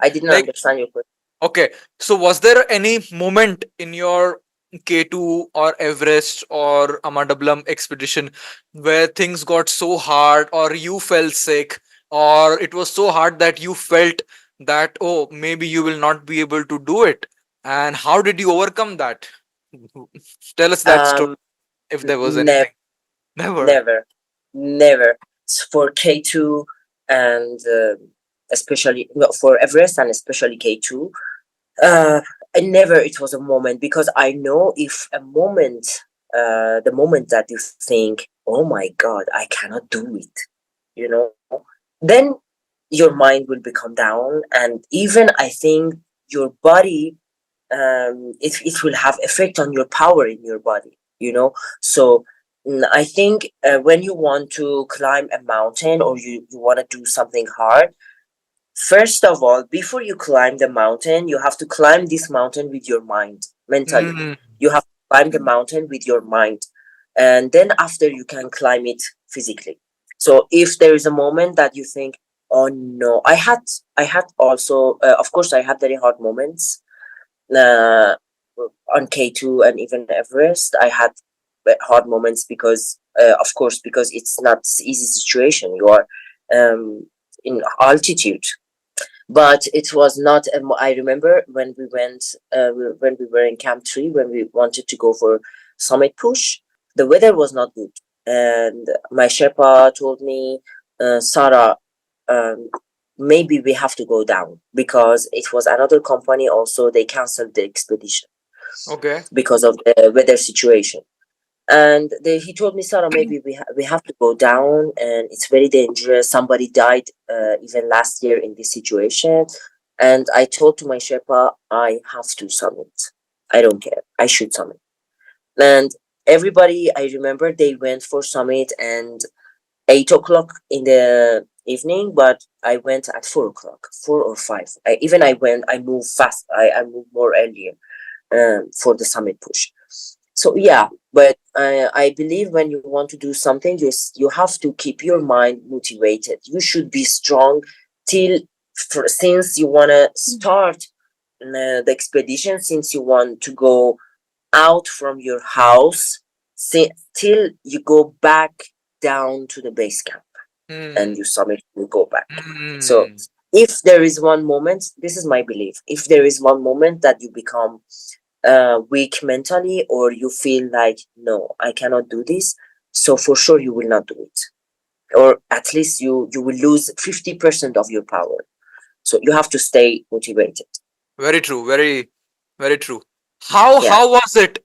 I didn't like understand your question. okay, so was there any moment in your K2 or Everest or Amadablam expedition where things got so hard, or you fell sick, or it was so hard that you felt that, oh, maybe you will not be able to do it? And how did you overcome that? Tell us that story Um, if there was Never, anything. Never. never, never. For K2 and especially no, for Everest and especially K2, uh, and never it was a moment, because I know if a moment, the moment that you think, oh my God, I cannot do it, then your mind will become down, and even I think your body, it will have effect on your power in your body. So I think when you want to climb a mountain, or you want to do something hard, first of all, before you climb the mountain, you have to climb this mountain with your mind, mentally. Mm, You have to climb the mountain with your mind, and then after you can climb it physically. So if there is a moment that you think, oh no, I had also, of course, I had very hard moments, uh, on K2 and even Everest. I had hard moments because, of course, because it's not easy situation. You are in altitude, but it was not. I remember when we went, when we were in Camp 3, when we wanted to go for summit push, the weather was not good, and my Sherpa told me, Sarah, um, maybe we have to go down, because it was another company also, they canceled the expedition okay. because of the weather situation. And he told me, Sarah, maybe we have to go down, and it's very dangerous. Somebody died even last year in this situation. And I told to my Sherpa, I have to summit. I don't care. I should summit. And everybody, I remember, they went for summit and 8 o'clock in the evening, but I went at 4 o'clock, 4 or 5. I moved fast. I moved more earlier, for the summit push. So yeah, but I believe when you want to do something, you have to keep your mind motivated. You should be strong till, since you want to start the expedition, since you want to go out from your house, till you go back down to the base camp, and Hmm. you summit, you go back. So Hmm. if there is one moment, this is my belief, if there is one moment that you become weak mentally, or you feel like, no, I cannot do this, so for sure you will not do it. or at least you will lose 50% of your power. So you have to stay motivated. Very true. Very, very true. How Yeah. how was it?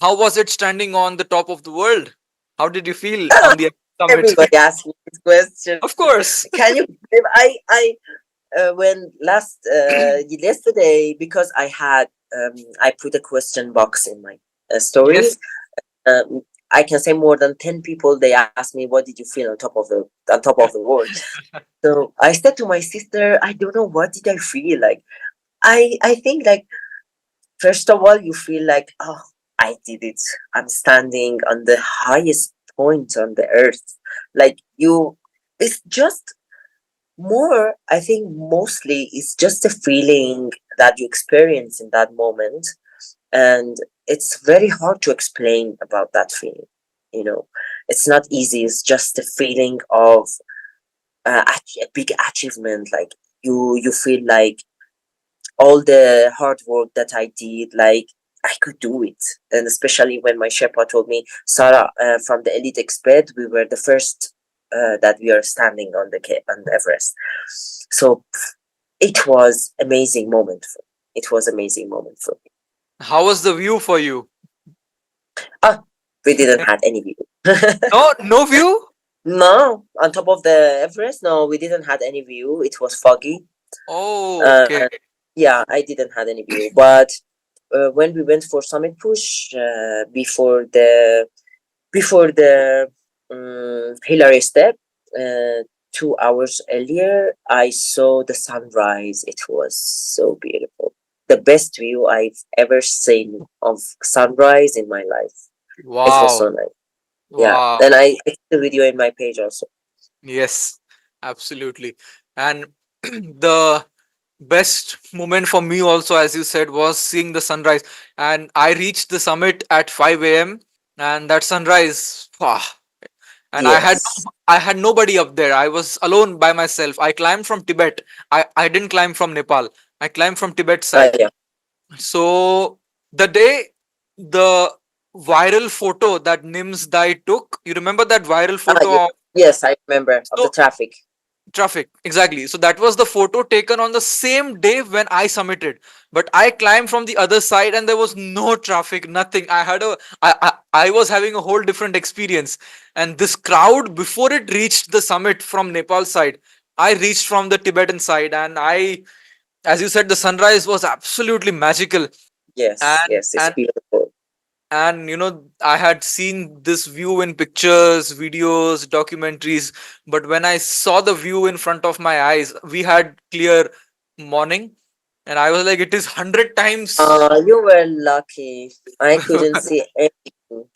How was it standing on the top of the world? How did you feel on the summit? Everybody asks me this question. Of course. Can you believe I when last yesterday, because I put a question box in my story. Yes. I can say more than 10 people they asked me, what did you feel on top of the world. So I said to my sister, I don't know, what did I feel like. I think like, first of all, you feel like, oh, I did it. I'm standing on the highest point on the earth. Like, it's just more, I think mostly it's just a feeling that you experience in that moment. And it's very hard to explain about that feeling. You know, it's not easy. It's just a feeling of a big achievement. Like, you feel like all the hard work that I did, like I could do it. And especially when my Sherpa told me, Sarah, from the elite expert, we were the first that we are standing on on the Everest. So it was amazing moment. It was amazing moment for me. How was the view for you? Ah, we didn't had any view. No, no view. No, on top of the Everest, no, we didn't had any view. It was foggy. Oh, okay. Uh, yeah, I didn't had any view. But when we went for summit push before the Hillary step, uh, 2 hours earlier, I saw the sunrise. It was so beautiful. The best view I've ever seen of sunrise in my life. It was Wow. so nice. Yeah, Wow. and I put the video in my page also. Yes, absolutely. And the best moment for me also, as you said, was seeing the sunrise. And I reached the summit at 5 a.m. and that sunrise, and Yes. I had nobody up there. I was alone by myself. I climbed from Tibet. I didn't climb from Nepal. I climbed from Tibet side. Yeah. So the day the viral photo that Nims Dai took, you remember that viral Yeah. photo of Yes, I remember of the so traffic. traffic, exactly. So that was the photo taken on the same day when I submitted. But I climbed from the other side and there was no traffic, nothing. I was having a whole different experience. And this crowd before it reached the summit from Nepal side, I reached from the Tibetan side, and I, as you said, the sunrise was absolutely magical. Yes, And yes, it's beautiful. I had seen this view in pictures, videos, documentaries, but when I saw the view in front of my eyes, we had clear morning, and I was like, it is 100 times. You were lucky. I couldn't see anything.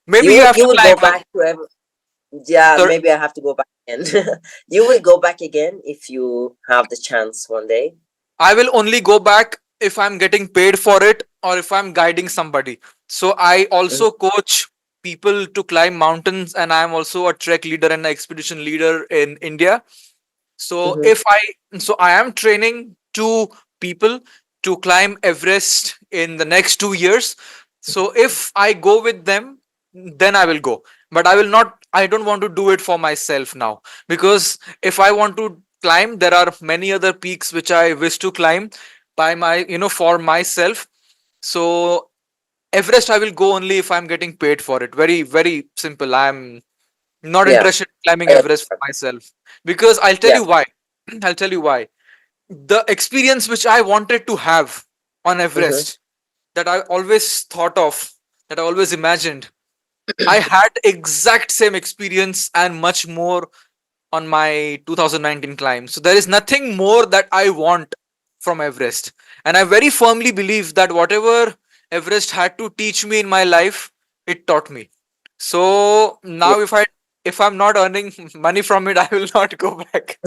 Maybe You you will have you to will go climb. back to yeah, Sir, maybe I have to go back again. You will go back again if you have the chance one day. I will only go back if I'm getting paid for it or if I'm guiding somebody. So I Mhm, also coach people to climb mountains, and I'm also a trek leader and an expedition leader in India. So mhm, I am training two people to climb Everest in the next 2 years. So if I go with them, then I will go. But I will not. I don't want to do it for myself now, because if I want to climb, there are many other peaks which I wish to climb by my for myself. So Everest I will go only if I'm getting paid for it. Very very simple. I'm not yeah, interested in climbing I Everest for understand. myself, because I'll tell Yeah. you why. I'll tell you why. The experience which I wanted to have on Mhm. Everest, that I always thought of, that I always imagined, I had exact same experience and much more on my 2019 climb. So there is nothing more that I want from Everest. And I very firmly believe that whatever Everest had to teach me in my life, it taught me. So Yeah. now if I'm not earning money from it, I will not go back.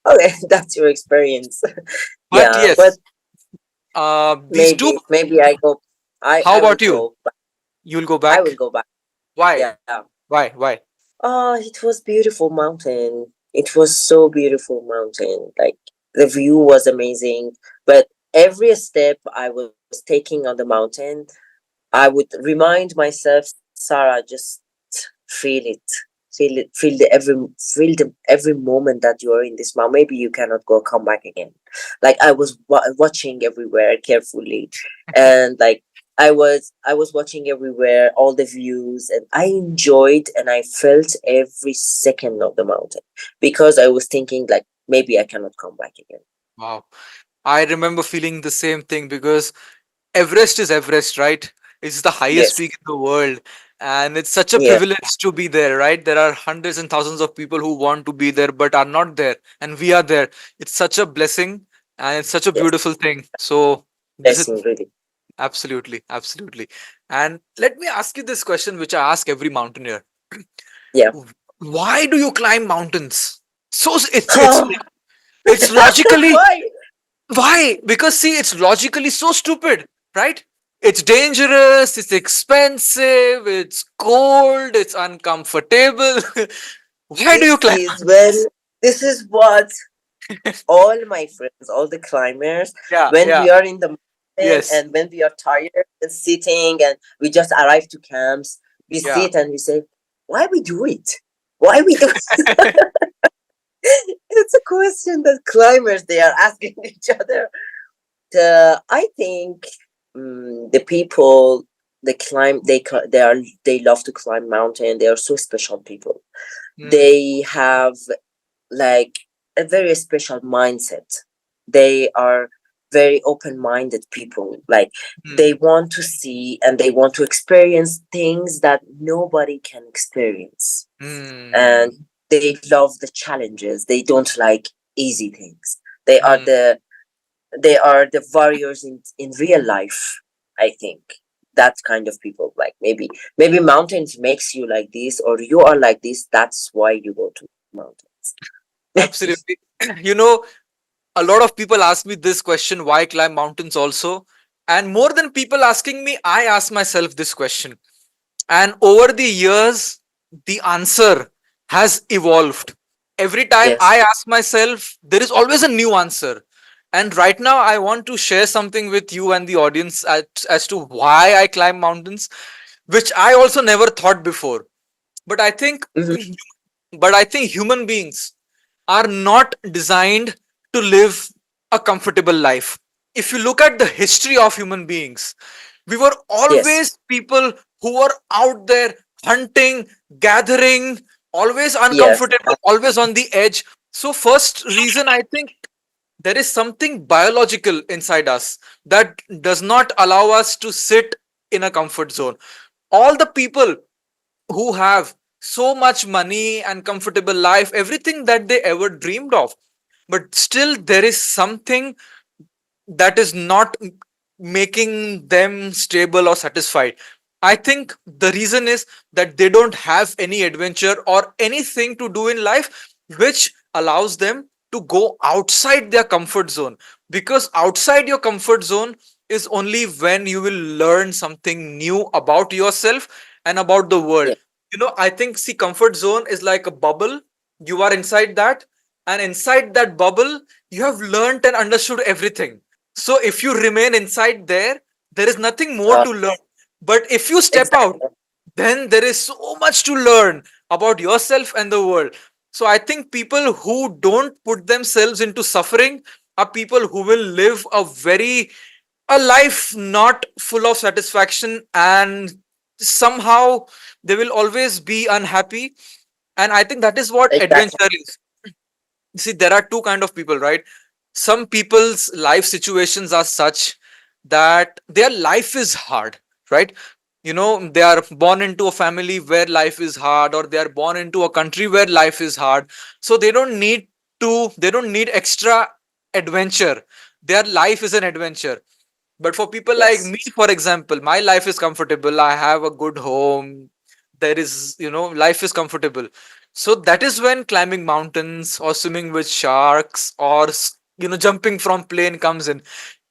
Okay, that's your experience. But Yeah, but yes, these two. maybe I go. I How I will about you? go. You'll go I will back? go back. Why? Yeah. Why? Why? Oh, it was beautiful mountain. It was so beautiful mountain. Like, the view was amazing. But every step I was taking on the mountain, I would remind myself, Sarah, just feel it. feel the every moment that you are in this mountain. Maybe you cannot go come back again. Like I was watching everywhere carefully, and like I was watching everywhere all the views, and I enjoyed and I felt every second of the mountain, because I was thinking like maybe I cannot come back again. Wow. I remember feeling the same thing because Everest is Everest, right? It's the highest Yes, peak in the world. And it's such a yeah, privilege to be there, right? There are hundreds and thousands of people who want to be there but are not there. And we are there. It's such a blessing and it's such a yes, beautiful thing. So, this is blessing really. absolutely, absolutely. And let me ask you this question, which I ask every mountaineer. Yeah. Why do you climb mountains? So it's logically. Why? Why? Because see, it's logically so stupid, right? It's dangerous, it's expensive, it's cold, it's uncomfortable. Why do This you climb? is when this is what all my friends, all the climbers, Yeah, when yeah, we are in the mountain yes, and when we are tired and sitting and we just arrive to camps, we yeah. sit and we say, why we do it? Why we do it? It's a question that climbers they are asking each other. I think the people they climb they love to climb mountain. They are so special people. Hmm, They have like a very special mindset. They are very open-minded people. Like hmm, they want to see and they want to experience things that nobody can experience. And hmm, they love the challenges. They don't like easy things. They are hmm. the warriors in real life, I think. That kind of people. Like maybe mountains makes you like this or you are like this. That's why you go to mountains. Absolutely. You know, a lot of people ask me this question, why climb mountains also? And more than people asking me, I ask myself this question. And over the years, the answer has evolved. Every time Yes. I ask myself, there is always a new answer. And right now, I want to share something with you and the audience as to why I climb mountains, which I also never thought before. But I think, Mhm. but I think human beings are not designed to live a comfortable life. If you look at the history of human beings, we were Yes. always people who were out there hunting, gathering, always Yes. uncomfortable, always on the edge. So, first reason I think there is something biological inside us that does not allow us to sit in a comfort zone. All the people who have so much money and comfortable life, everything that they ever dreamed of, but still there is something that is not making them stable or satisfied. I think the reason is that they don't have any adventure or anything to do in life which allows them to go outside their comfort zone, because outside your comfort zone is only when you will learn something new about yourself and about the world. Yes. You know, I think, see, comfort zone is like a bubble. You are inside that, and inside that bubble you have learned and understood everything. So if you remain inside there, there is nothing more Uh, to learn. But if you step out, exactly. then there is so much to learn about yourself and the world. So I think people who don't put themselves into suffering are people who will live a life not full of satisfaction, and somehow they will always be unhappy. And I think that is what Exactly. adventure is. See, there are two kind of people, right? Some people's life situations are such that their life is hard, right? You know, they are born into a family where life is hard, or they are born into a country where life is hard. So they don't need extra adventure. Their life is an adventure. But for people like Yes. me, for example, my life is comfortable. I have a good home. There is, life is comfortable. So that is when climbing mountains or swimming with sharks or, jumping from plane comes in.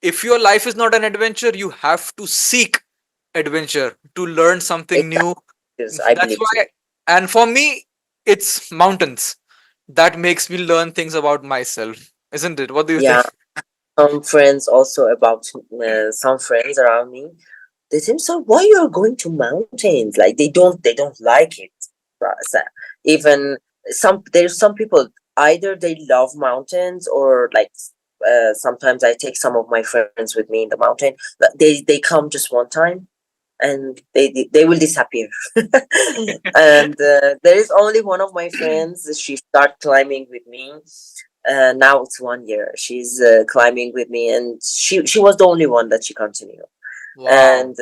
If your life is not an adventure, you have to seek adventure to learn something Exactly. new. Yes, I That's believe too. why, and for me, it's mountains that makes me learn things about myself, isn't it? What do you Yeah. think? Some friends also about some friends around me. They think so. Why you are going to mountains? Like they don't like it. Right, so Even there's some people, either they love mountains, or like sometimes I take some of my friends with me in the mountain, but they come just one time and they will disappear. And there is only one of my friends. She start climbing with me. Now it's 1 year. She's climbing with me, and she was the only one that she continued. Wow. And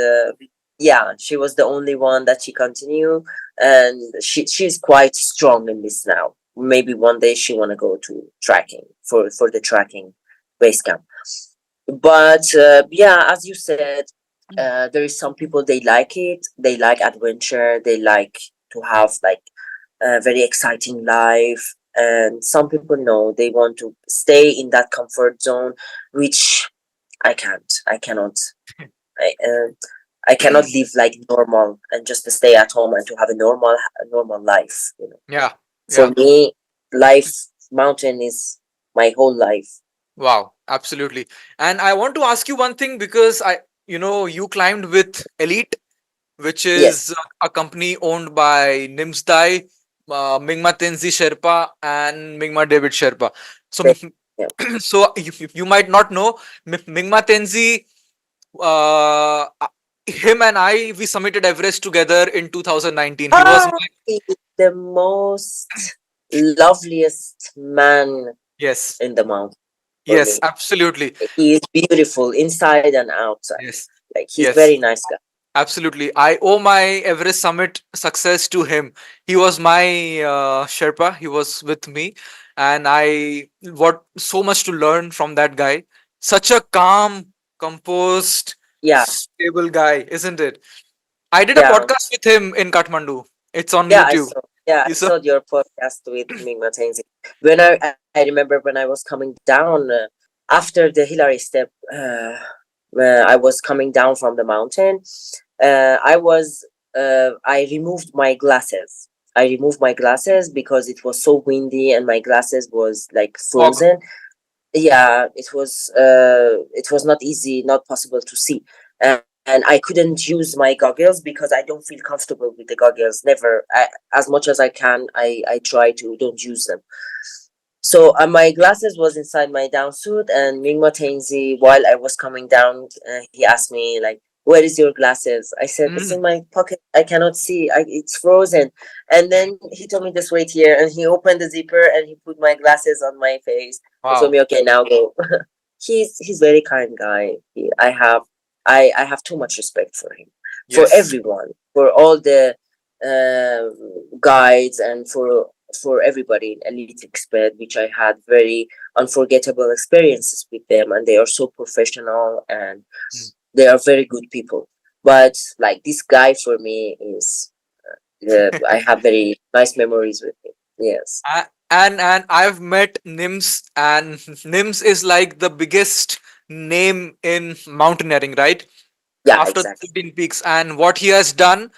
yeah, she was the only one that she continued, and she's quite strong in this now. Maybe one day she want to go to tracking for the tracking base camp. But yeah, as you said, there is some people, they like it, they like adventure, they like to have like a very exciting life. And some people know they want to stay in that comfort zone, which I cannot. I, uh, I cannot live like normal and just to stay at home and to have a normal life. Yeah. For Yeah. me, life mountain is my whole life. Wow. Absolutely. And I want to ask you one thing, because you climbed with Elite, which is Yes. a company owned by Nimsdai, Mingma Tenzi Sherpa, and Mingma David Sherpa. So, They- yeah. so you might not know, Mingma Tenzi, him and we summited Everest together in 2019. He was Ah, my, he is the most loveliest man yes, in the mountain for yes, me. absolutely, He is beautiful inside and outside. yes, Like, he's yes. very nice guy. Absolutely. I owe my Everest summit success to him. He was my Sherpa. He was with me. And I what so much to learn from that guy. Such a calm, composed, Yeah, stable guy, isn't it? I did a yeah. podcast with him in Kathmandu. It's on Yeah, I YouTube. saw. Yeah, I You saw? saw your podcast with Ming Mountaineer. When I remember when I was coming down after the Hillary step, I was coming down from the mountain. I removed my glasses. I removed my glasses because it was so windy and my glasses was like Fog. frozen. Yeah, it was not easy, not possible to see. And I couldn't use my goggles because I don't feel comfortable with the goggles. Never. As much as I can, I try to don't use them. So my glasses was inside my down suit, and Mingma Tainzi, while I was coming down, he asked me like, "Where is your glasses?" I said, "It's Mm, in my pocket. I cannot see. It's frozen." And then he told me, "Just wait here." And he opened the zipper and he put my glasses on my face and told wow. me, "Okay, now go." He's very kind guy. I have too much respect for him, for Yes. everyone, for all the guides, and for everybody in Elite Expert, which I had very unforgettable experiences with them, and they are so professional and Mm. they are very good people. But like this guy for me is, I have very nice memories with him. Yes. And I've met Nims, and Nims is like the biggest name in mountaineering, right? Yeah, After the exactly. 15 peaks, and what he has done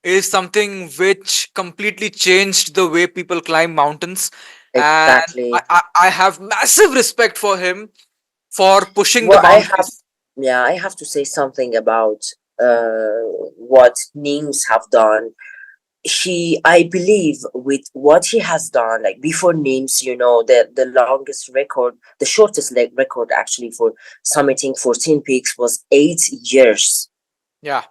is something which completely changed the way people climb mountains. And Exactly. I have massive respect for him for pushing the Well, boundaries. I have to say something about what Neems have done. I believe with what he has done, like before Nims, the longest record, the shortest record actually for summiting 14 peaks was 8 years. Yeah.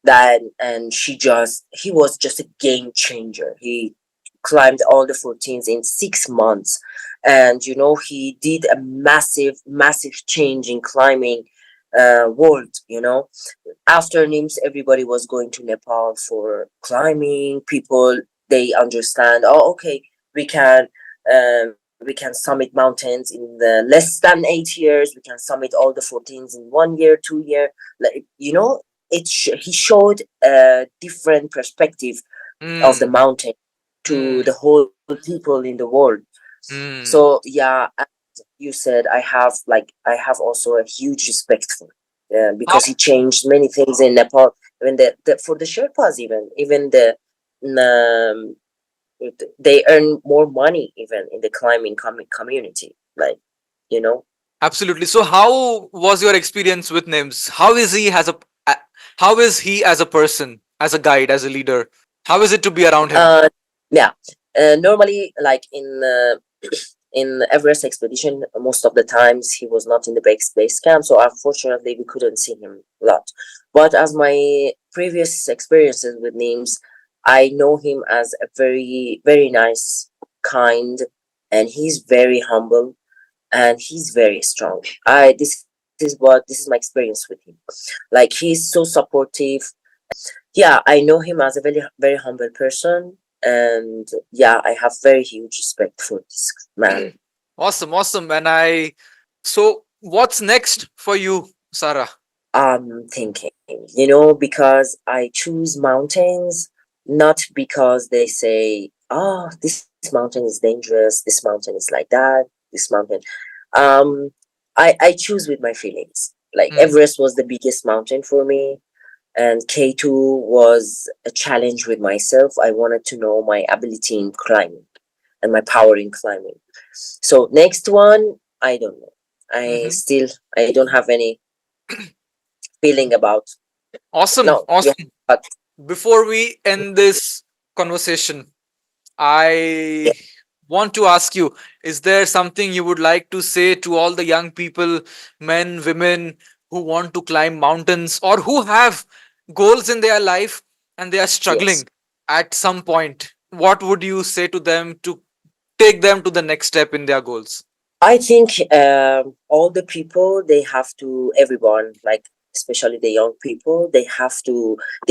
That, and he was just a game changer. He climbed all the 14s in 6 months, and he did a massive change in climbing world. After Nims, everybody was going to Nepal for climbing. People, they understand. Oh, okay, we can we can summit mountains in the less than 8 years. We can summit all the 14s in 1 year, 2 year. Like, he showed a different perspective of the Mm, mountain to mm, the whole people in the world. mm. So yeah, as you said, I have also a huge respect for him, How, because he changed many things in Nepal. Even for the Sherpas, even um, they earn more money even in the climbing community. Like, you know, absolutely. So, how was your experience with Nims? How is he as a person, as a guide, as a leader? How is it to be around him? uh, yeah. Normally, like in Everest expedition, most of the times he was not in the base camp, so unfortunately we couldn't see him a lot. But as my previous experiences with Nims, I know him as a very nice, kind, and he's very humble and he's very strong. I this is my experience with him. Like he's so supportive. Yeah, I know him as a very humble person, and yeah, I have very huge respect for this man. Awesome, awesome. And I, so what's next for you, Sarah? I'm thinking, because I choose mountains not because they say, oh, this mountain is dangerous, this mountain is like that, this mountain. Um, I choose with my feelings. Like Mm, Everest was the biggest mountain for me, and K2 was a challenge with myself. I wanted to know my ability in climbing and my power in climbing. So next one, I don't know. mhm. I don't have any feeling about. Awesome, No, you awesome. but Before we end this conversation, I want to ask you, is there something you would like to say to all the young people, men, women, who want to climb mountains or who have goals in their life and they are yes. struggling at some point? What would you say to them to take them to the next step in their goals? I think all the people they have to everyone like especially the young people they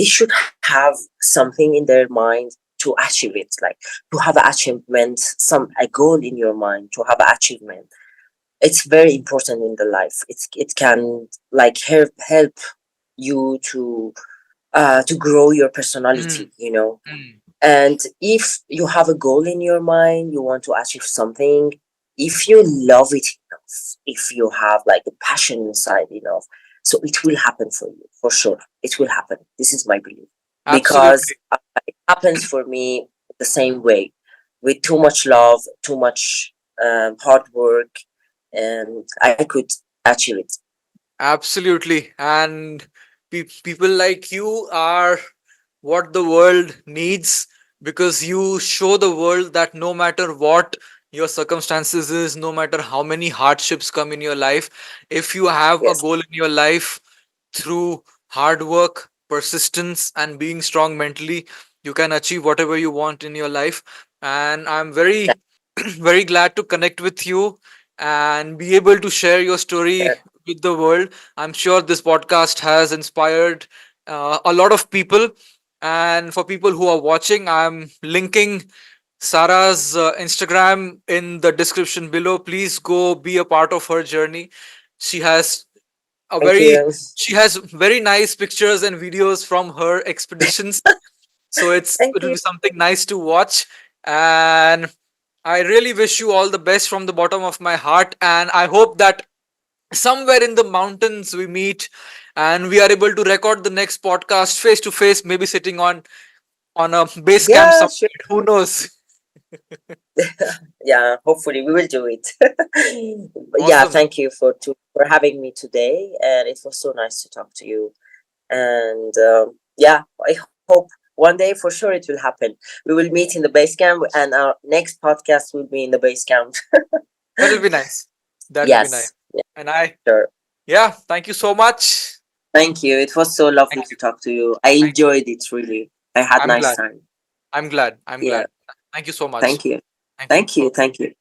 should have something in their mind to achieve it, like to have an achievement, some a goal in your mind to have an achievement. It's very important in the life. It can like help you to grow your Mm, personality. mm, And if you have a goal in your mind, you want to achieve something, if you love it enough, if you have like a passion inside enough, so it will happen for you for sure. It will happen. This is my belief because absolutely. it happens for me the same way, with too much love, too much hard work, and I could achieve it. Absolutely. And people like you are what the world needs, because you show the world that no matter what your circumstances is, no matter how many hardships come in your life, if you have a Yes, goal in your life, through hard work, persistence, and being strong mentally, you can achieve whatever you want in your life. And I'm that, very, very glad to connect with you and be able to share your story that, with the world. I'm sure this podcast has inspired a lot of people. And for people who are watching, I'm linking Sarah's Instagram in the description below. Please go be a part of her journey. She has a thank very you. she has very nice pictures and videos from her expeditions, so Thank it'll you. be something nice to watch. And I really wish you all the best from the bottom of my heart, and I hope that somewhere in the mountains we meet and we are able to record the next podcast face to face, maybe sitting on a base camp Yeah, sure. somewhere, who knows. Yeah, hopefully we will do it. But yeah, Awesome. thank you for having me today, and it was so nice to talk to you. And yeah, I hope one day for sure it will happen. We will meet in the base camp, and our next podcast will be in the base camp. That'll be nice. That'll be nice. Yes, yeah, And I, sure. yeah, thank you so much. Thank you. It was so Thank lovely to you. talk to you. I Thank you. enjoyed it really. I had I'm nice glad. time. I'm glad. I'm Yeah, glad. Thank you so much. thank you. Thank you. Thank Bye. you. Thank you.